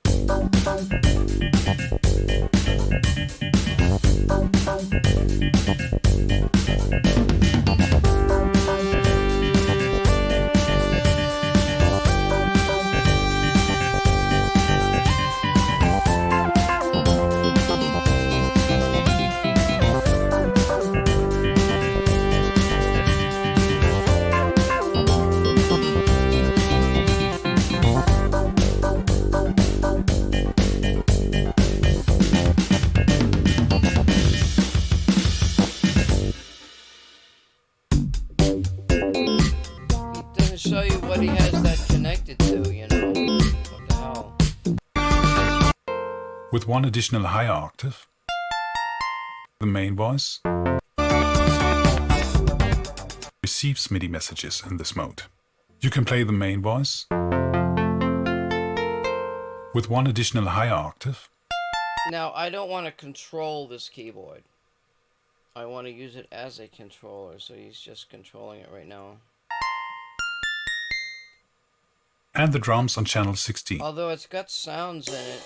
Show you what he has that connected to, you know. What the hell? with one additional higher octave, the main voice receives MIDI messages in this mode. You can play the main voice with one additional higher octave. Now, I don't want to control this keyboard. I want to use it as a controller, so he's just controlling it right now. And the drums on channel 16. Although it's got sounds in it.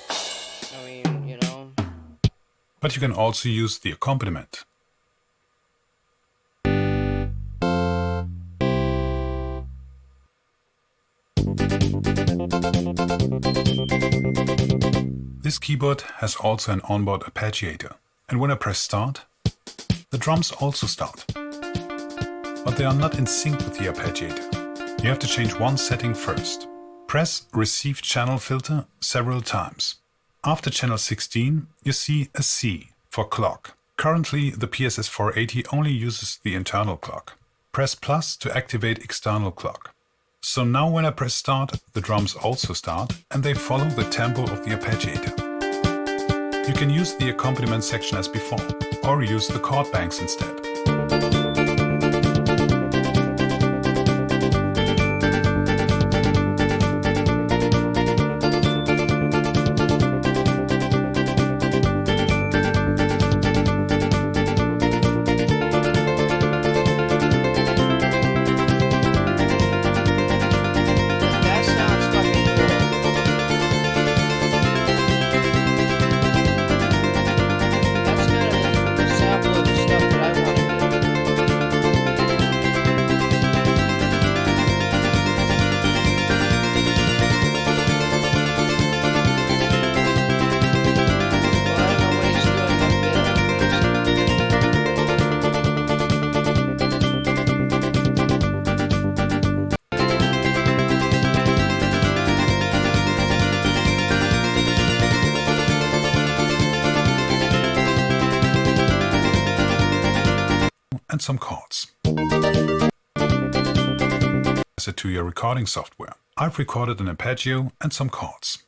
I mean, you know. But you can also use the accompaniment. This keyboard has also an onboard arpeggiator, and when I press start, the drums also start. But they are not in sync with the arpeggiator. You have to change one setting first. Press Receive Channel Filter several times. After channel 16, you see a C for clock. Currently, the PSS 480 only uses the internal clock. Press plus to activate external clock. So now when I press start, the drums also start and they follow the tempo of the arpeggiator. You can use the accompaniment section as before, or use the chord banks instead. And some chords. As to your recording software, I've recorded an arpeggio and some chords.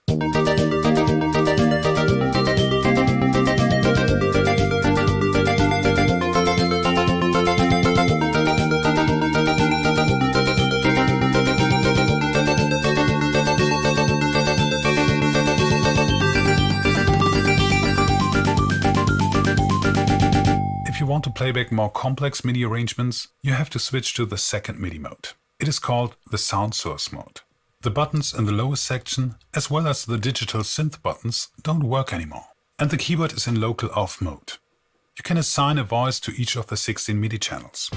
If you want to playback more complex MIDI arrangements, you have to switch to the second MIDI mode. It is called the sound source mode. The buttons in the lowest section, as well as the digital synth buttons, don't work anymore. And the keyboard is in local off mode. You can assign a voice to each of the 16 MIDI channels.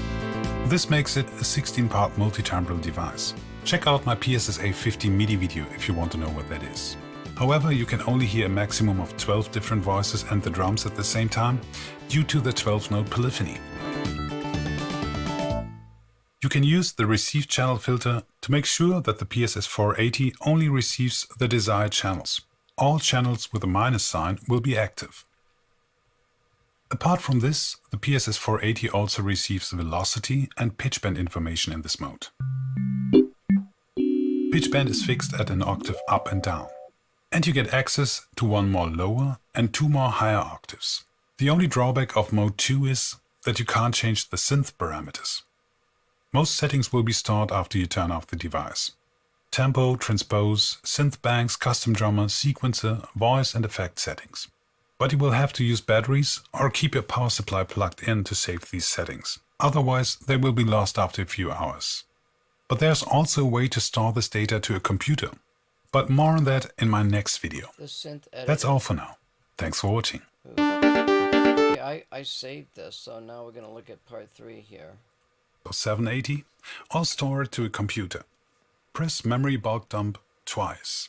This makes it a 16-part multi-timbral device. Check out my PSSA 50 MIDI video if you want to know what that is. However, you can only hear a maximum of 12 different voices and the drums at the same time due to the 12-note polyphony. You can use the Receive Channel filter to make sure that the PSS 480 only receives the desired channels. All channels with a minus sign will be active. Apart from this, the PSS 480 also receives velocity and pitch bend information in this mode. Pitch bend is fixed at an octave up and down. And you get access to one more lower and two more higher octaves. The only drawback of mode 2 is that you can't change the synth parameters. Most settings will be stored after you turn off the device. Tempo, transpose, synth banks, custom drummer, sequencer, voice and effect settings. But you will have to use batteries or keep your power supply plugged in to save these settings. Otherwise, they will be lost after a few hours. But there's also a way to store this data to a computer. But more on that in my next video. That's all for now. Thanks for watching. I saved this, so now we're going to look at part 3 here. 780, or store it to a computer. Press memory bulk dump twice.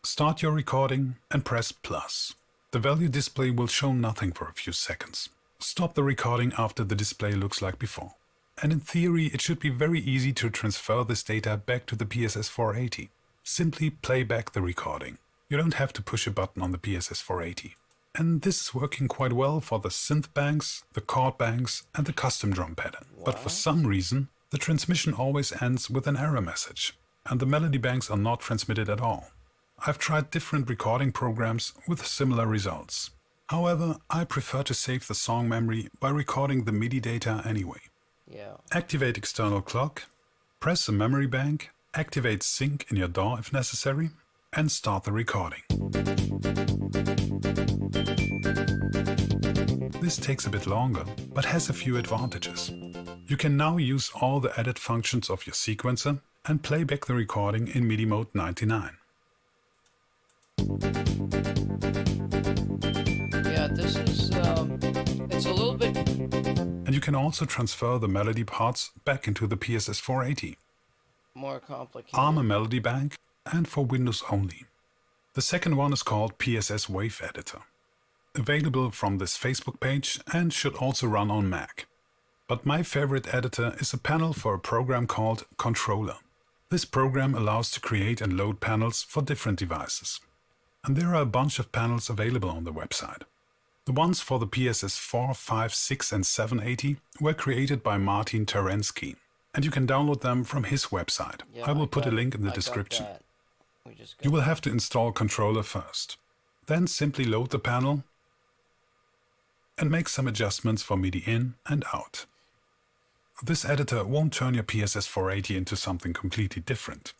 Start your recording and press plus. The value display will show nothing for a few seconds. Stop the recording after the display looks like before. And in theory, it should be very easy to transfer this data back to the PSS 480. Simply play back the recording. You don't have to push a button on the PSS 480. And this is working quite well for the synth banks, the chord banks and the custom drum pattern. What? But for some reason, the transmission always ends with an error message. And the melody banks are not transmitted at all. I've tried different recording programs with similar results. However, I prefer to save the song memory by recording the MIDI data anyway. Yeah. Activate external clock, press the memory bank, activate sync in your DAW if necessary, and start the recording. This takes a bit longer, but has a few advantages. You can now use all the edit functions of your sequencer and play back the recording in MIDI mode 99. Yeah, this is, it's a little bit... And you can also transfer the melody parts back into the PSS 480. more complicated. ARM a melody bank, and for Windows only. The second one is called PSS Wave Editor. Available from this Facebook page and should also run on Mac. But my favorite editor is a panel for a program called Controller. This program allows to create and load panels for different devices. And there are a bunch of panels available on the website. The ones for the PSS 4, 5, 6 and 780 were created by Martin Terensky, and you can download them from his website. Yeah, I will put a link in the I got description. that. We just got You will have to install Controller first. Then simply load the panel and make some adjustments for MIDI in and out. This editor won't turn your PSS 480 into something completely different.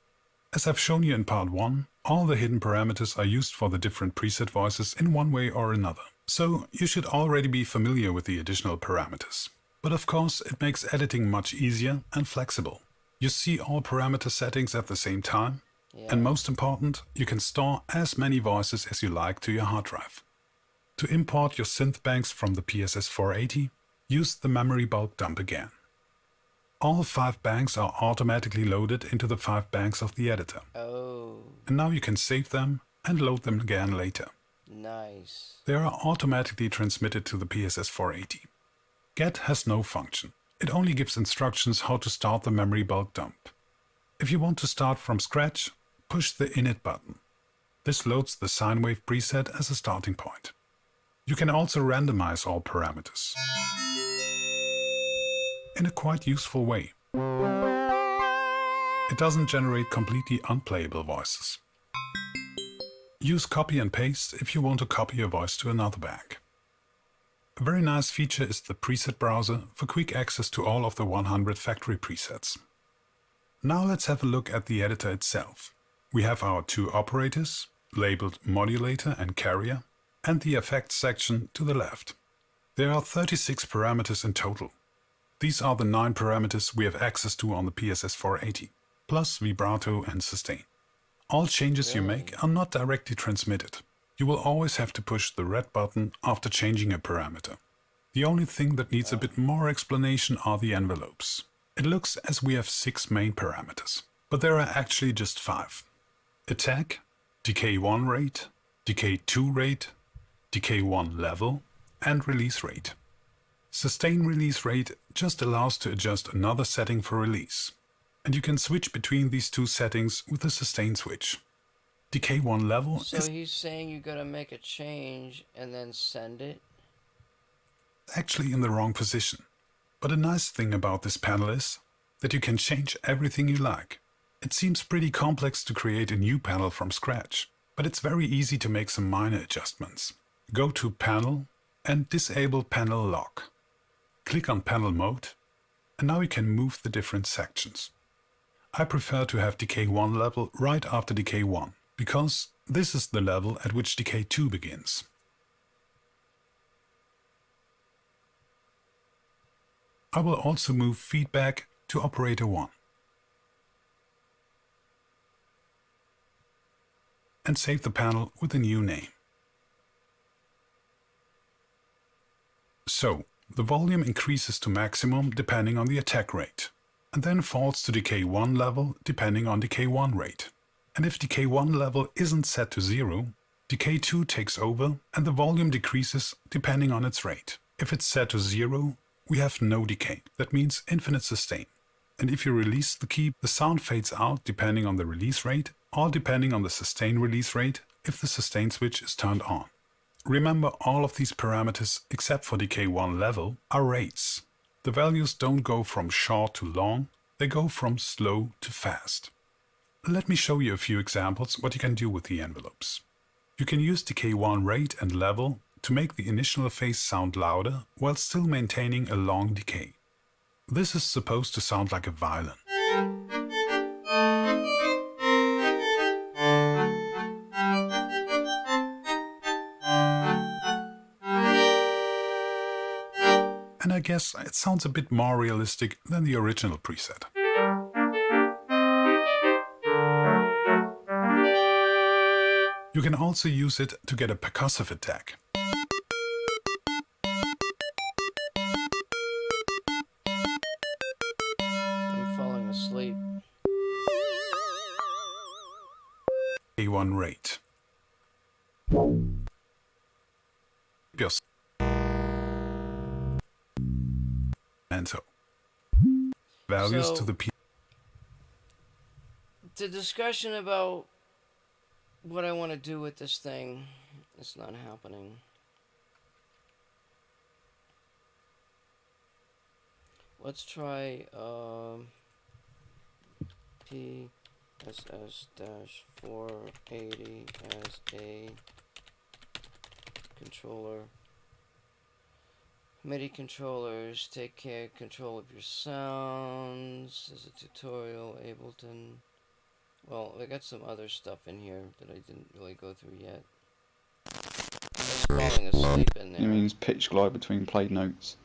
As I've shown you in part 1, all the hidden parameters are used for the different preset voices in one way or another. So you should already be familiar with the additional parameters. But of course it makes editing much easier and flexible. You see all parameter settings at the same time, and most important, you can store as many voices as you like to your hard drive. To import your synth banks from the PSS 480, use the memory bulk dump again. All 5 banks are automatically loaded into the 5 banks of the editor. Oh, And now you can save them and load them again later. nice. They are automatically transmitted to the PSS 480. Get has no function. It only gives instructions how to start the memory bulk dump. If you want to start from scratch, push the init button. This loads the sine wave preset as a starting point. You can also randomize all parameters in a quite useful way. It doesn't generate completely unplayable voices. Use copy and paste if you want to copy a voice to another bank. A very nice feature is the preset browser for quick access to all of the 100 factory presets. Now let's have a look at the editor itself. We have our 2 operators, labeled modulator and carrier, and the effects section to the left. There are 36 parameters in total. These are the 9 parameters we have access to on the PSS 480, plus vibrato and sustain. All changes you make are not directly transmitted. You will always have to push the red button after changing a parameter. The only thing that needs a bit more explanation are the envelopes. It looks as we have 6 main parameters, but there are actually just 5. Attack, decay 1 rate, decay 2 rate, decay 1 level, and release rate. Sustain release rate just allows to adjust another setting for release. And you can switch between these 2 settings with the sustain switch. Decay 1 level So is he's saying you gotta make a change and then send it? actually in the wrong position. But a nice thing about this panel is that you can change everything you like. It seems pretty complex to create a new panel from scratch, but it's very easy to make some minor adjustments. Go to Panel and disable Panel Lock. Click on Panel Mode, and now you can move the different sections. I prefer to have Decay 1 level right after Decay 1, because this is the level at which Decay 2 begins. I will also move Feedback to Operator 1. And save the panel with a new name. So, the volume increases to maximum depending on the attack rate, and then falls to Decay 1 level depending on Decay 1 rate. And if Decay 1 level isn't set to 0, Decay 2 takes over and the volume decreases depending on its rate. If it's set to 0, we have no decay. That means infinite sustain. And if you release the key, the sound fades out depending on the release rate, or depending on the sustain release rate if the sustain switch is turned on. Remember, all of these parameters, except for Decay 1 level, are rates. The values don't go from short to long, they go from slow to fast. Let me show you a few examples what you can do with the envelopes. You can use decay 1 rate and level to make the initial phase sound louder while still maintaining a long decay. This is supposed to sound like a violin. And I guess it sounds a bit more realistic than the original preset. You can also use it to get a percussive attack. I'm falling asleep. A1 rate. Yes. And so. Values to the P. The discussion about what I want to do with this thing, it's not happening. Let's try PSS-480 as a controller. MIDI controllers, take control of your sounds. There's a tutorial, Ableton. Well, I got some other stuff in here that I didn't really go through yet. I was falling asleep in there. It means pitch glide between played notes.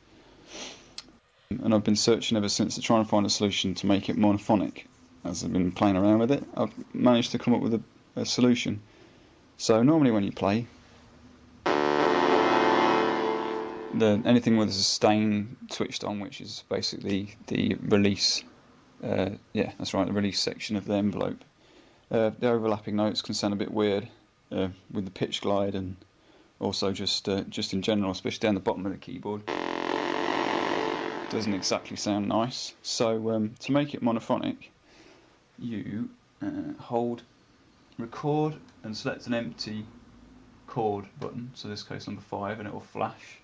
And I've been searching ever since to try and find a solution to make it monophonic. As I've been playing around with it, I've managed to come up with a solution. So normally when you play, anything with a sustain switched on, which is basically the release, yeah, that's right, the release section of the envelope. The overlapping notes can sound a bit weird with the pitch glide, and also just in general, especially down the bottom of the keyboard. Doesn't exactly sound nice. So to make it monophonic, you hold record and select an empty chord button, so this case number 5, and it will flash.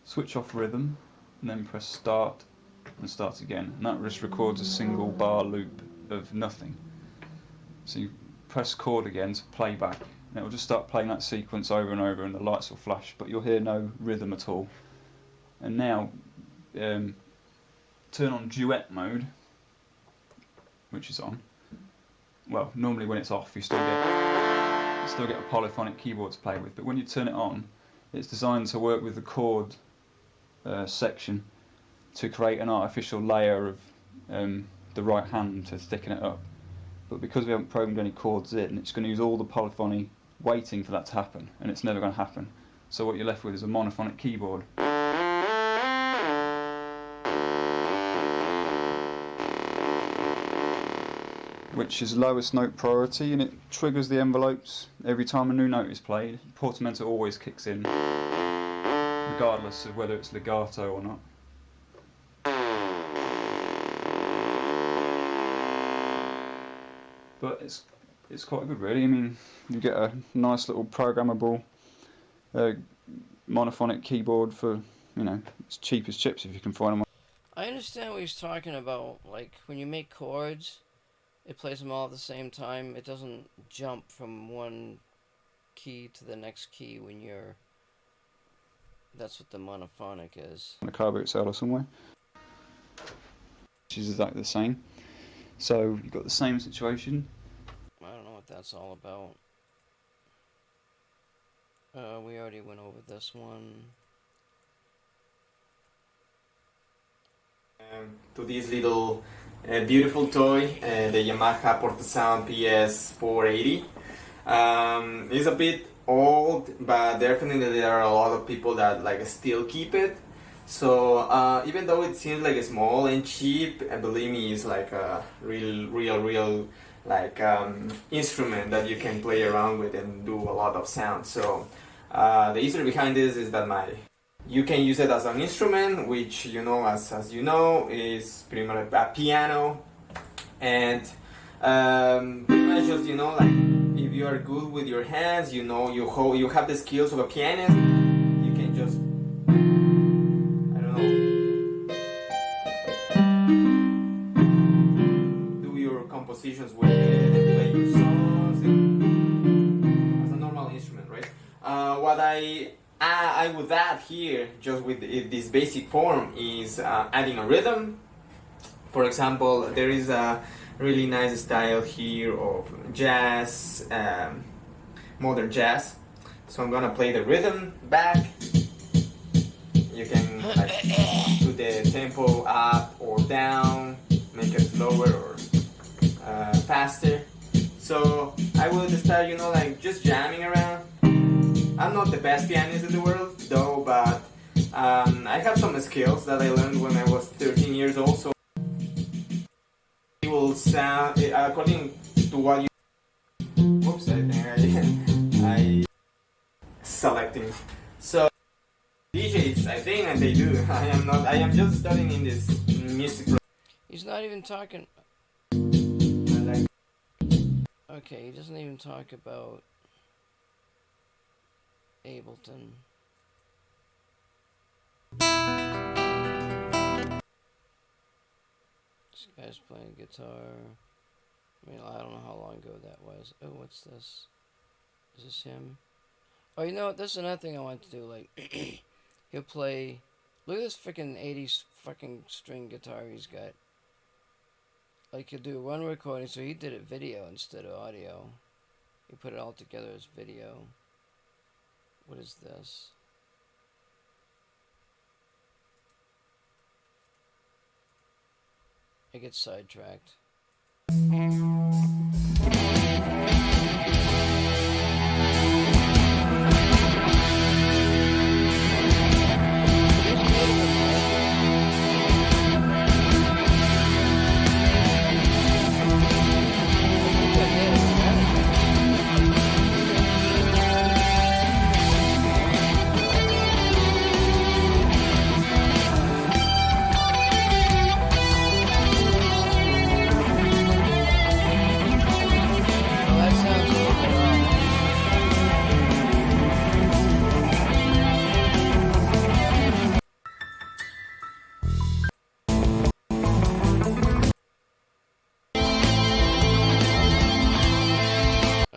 Switch off rhythm and then press start and start again, and that just records a single bar loop of nothing. So you press chord again to play back, and it will just start playing that sequence over and over, and the lights will flash, but you'll hear no rhythm at all. And now turn on duet mode, which is on. Well, normally when it's off you still get a polyphonic keyboard to play with, but when you turn it on, it's designed to work with the chord section to create an artificial layer of the right hand to thicken it up. But because we haven't programmed any chords in, it's going to use all the polyphony waiting for that to happen, and it's never going to happen. So what you're left with is a monophonic keyboard. Which is lowest note priority, and it triggers the envelopes every time a new note is played. Portamento always kicks in, regardless of whether it's legato or not. But it's quite good, really. I mean, you get a nice little programmable monophonic keyboard for, you know, it's cheap as chips if you can find them. I understand what he's talking about. Like, when you make chords, it plays them all at the same time. It doesn't jump from one key to the next key when you're... That's what the monophonic is. On a car boot sale or somewhere. Which is exactly the same. So you've got the same situation. I don't know what that's all about. We already went over this one. To this little beautiful toy, the Yamaha Portasound PS480. It's a bit old, but definitely there are a lot of people that like still keep it. So even though it seems like small and cheap, believe me, it's like a real like instrument that you can play around with and do a lot of sound. So the history behind this is that you can use it as an instrument, which, you know, as you know, is pretty much a piano, and pretty much just, you know, like if you are good with your hands, you know, you have the skills of a pianist, you can just, I don't know, do your compositions with your songs and as a normal instrument, right? What I would add here, just with this basic form, is adding a rhythm. For example, there is a really nice style here of jazz, modern jazz. So I'm gonna play the rhythm back. You can like put the tempo up or down, make it slower or faster. So I will start, like just jamming around. I'm not the best pianist in the world, though, but I have some skills that I learned when I was 13 years old. So it will sound according to what you. Oops, I think I selecting. So DJs, I think, and they do. I am not. I am just studying in this music. He's not even talking. Okay, he doesn't even talk about Ableton. This guy's playing guitar. I mean, I don't know how long ago that was. Oh, what's this? Is this him? Oh, you know what? This is another thing I want to do. Like, he'll play. Look at this freaking 80s fucking string guitar he's got. Like, he'll do one recording, so he did it video instead of audio. He put it all together as video. What is this? I get sidetracked.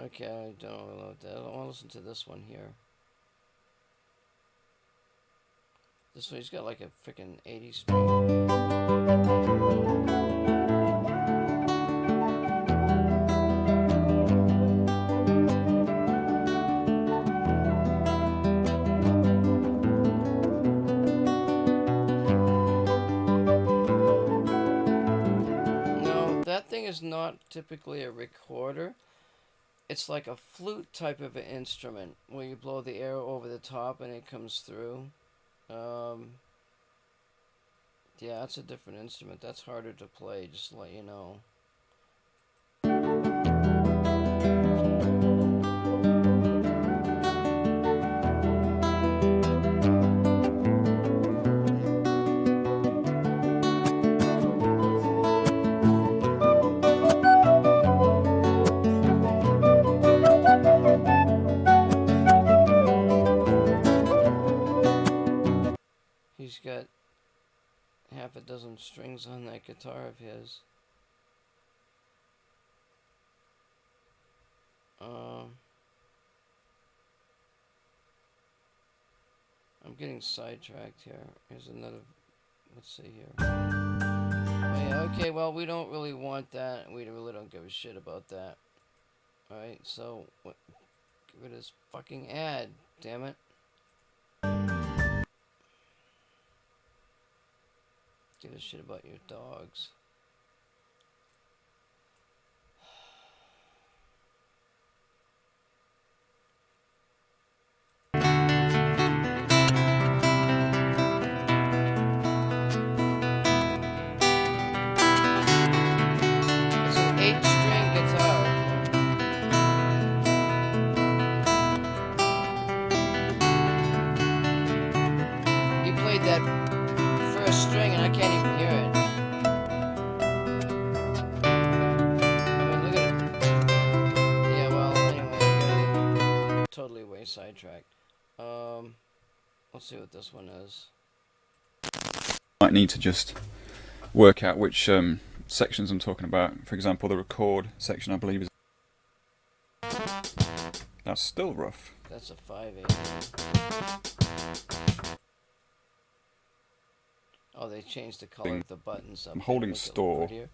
Okay, I don't know that. I don't want to listen to this one here. This one, he's got like a freaking 80s string. No, that thing is not typically a recorder. It's like a flute type of an instrument where you blow the air over the top and it comes through. Yeah, that's a different instrument. That's harder to play, just to let you know. He's got half a dozen strings on that guitar of his. I'm getting sidetracked here. Here's another. Let's see here. Oh, yeah, okay, well, we don't really want that. We really don't give a shit about that. Alright, so what? Get rid of this fucking ad, damn it. Give a shit about your dogs. It's an 8-string guitar. He played that first string and I can't even hear it. I mean, look at it. Yeah, well, anyway, I'm getting totally way sidetracked. Let's see what this one is. Might need to just work out which sections I'm talking about. For example, the record section, I believe, is That's still rough. That's a 580. Oh, they changed the color of the buttons up. I'm holding store prettier.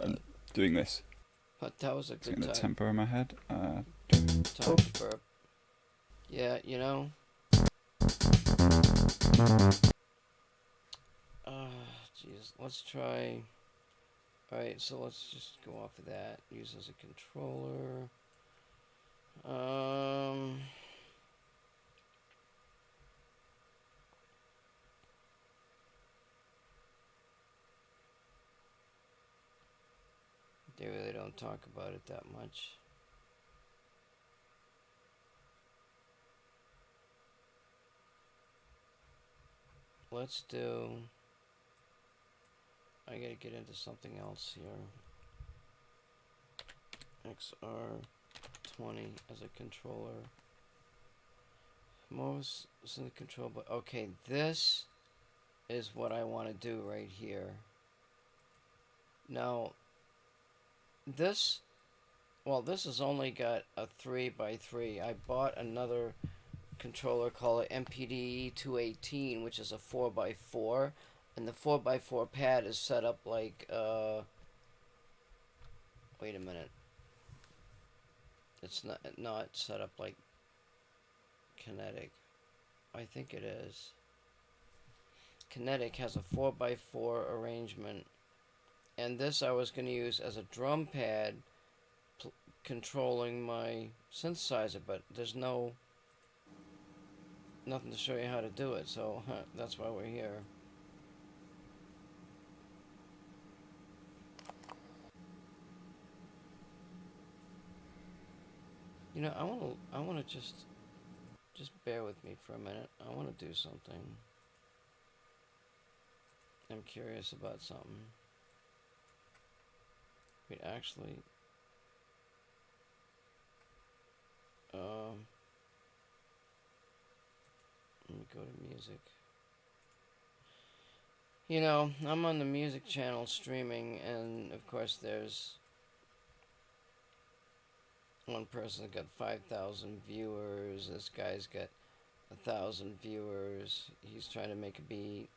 and doing this. But that was a good Getting the time. tempo in my head. Time to burp. Yeah, you know. Jesus. Let's try. Alright, so let's just go off of that. Use as a controller. They really don't talk about it that much. Let's do... I gotta get into something else here. XR20 as a controller. Most in the control, but okay, this is what I want to do right here. Now, this has only got a 3x3. I bought another controller called MPD 218, which is a 4x4, and the 4x4 pad is set up like wait a minute. It's not set up like Kinetic. I think it is. Kinetic has a 4x4 arrangement, and this I was going to use as a drum pad controlling my synthesizer, but there's nothing to show you how to do it, so that's why we're here. You know, I want to just bear with me for a minute. I want to do something. I'm curious about something. Wait, actually, let me go to music. You know, I'm on the music channel streaming, and of course there's one person's got 5,000 viewers. This guy's got 1,000 viewers. He's trying to make a beat.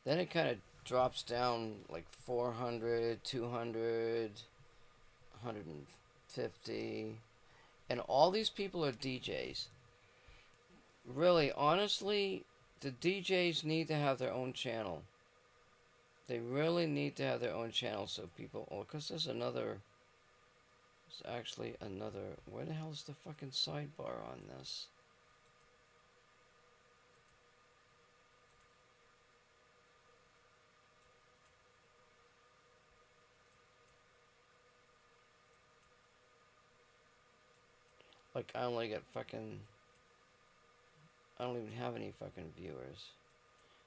Then it kind of drops down like 400, 200, 150. And all these people are DJs. Really, honestly, the DJs need to have their own channel. They really need to have their own channel so people... Oh, because there's actually another... Where the hell is the fucking sidebar on this? Like, I only get fucking... I don't even have any fucking viewers.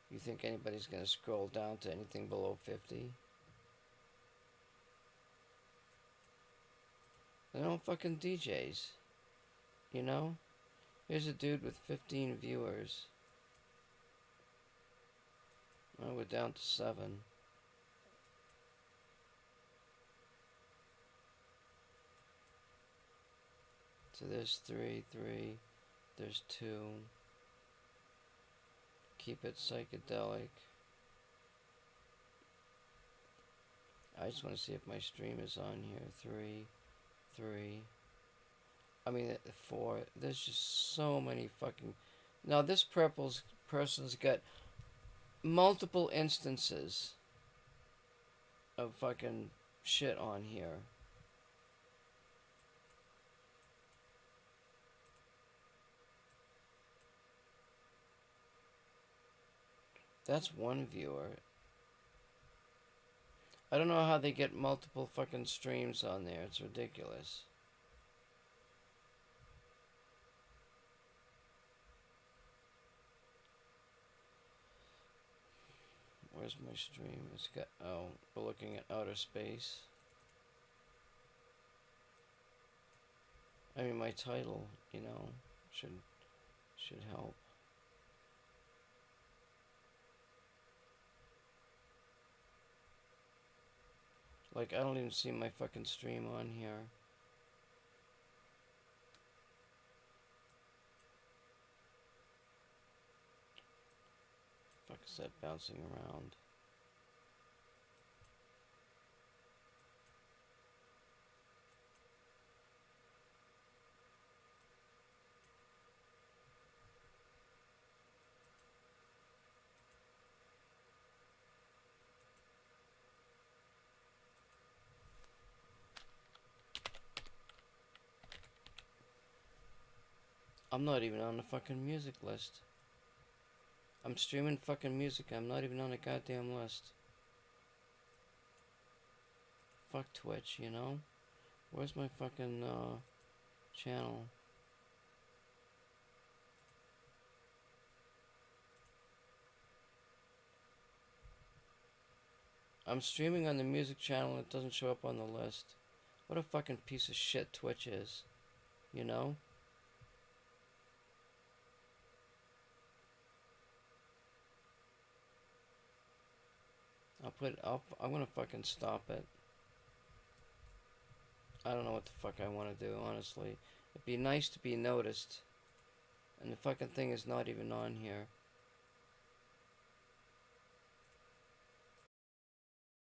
You think anybody's gonna scroll down to anything below 50? They're all fucking DJs. You know? Here's a dude with 15 viewers. Oh, we're down to 7. So there's 3, there's 2. Keep it psychedelic. I just want to see if my stream is on here. 3. I mean, 4. There's just so many fucking... Now, this person's got multiple instances of fucking shit on here. That's one viewer. I don't know how they get multiple fucking streams on there. It's ridiculous. Where's my stream? It's got... Oh, we're looking at outer space. I mean, my title, you know, should help. Like, I don't even see my fucking stream on here. Is that bouncing around? I'm not even on the fucking music list. I'm streaming fucking music. I'm not even on a goddamn list. Fuck Twitch, you know? Where's my fucking channel? I'm streaming on the music channel and it doesn't show up on the list. What a fucking piece of shit Twitch is. You know? I'm gonna fucking stop it. I don't know what the fuck I want to do, honestly. It'd be nice to be noticed. And the fucking thing is not even on here.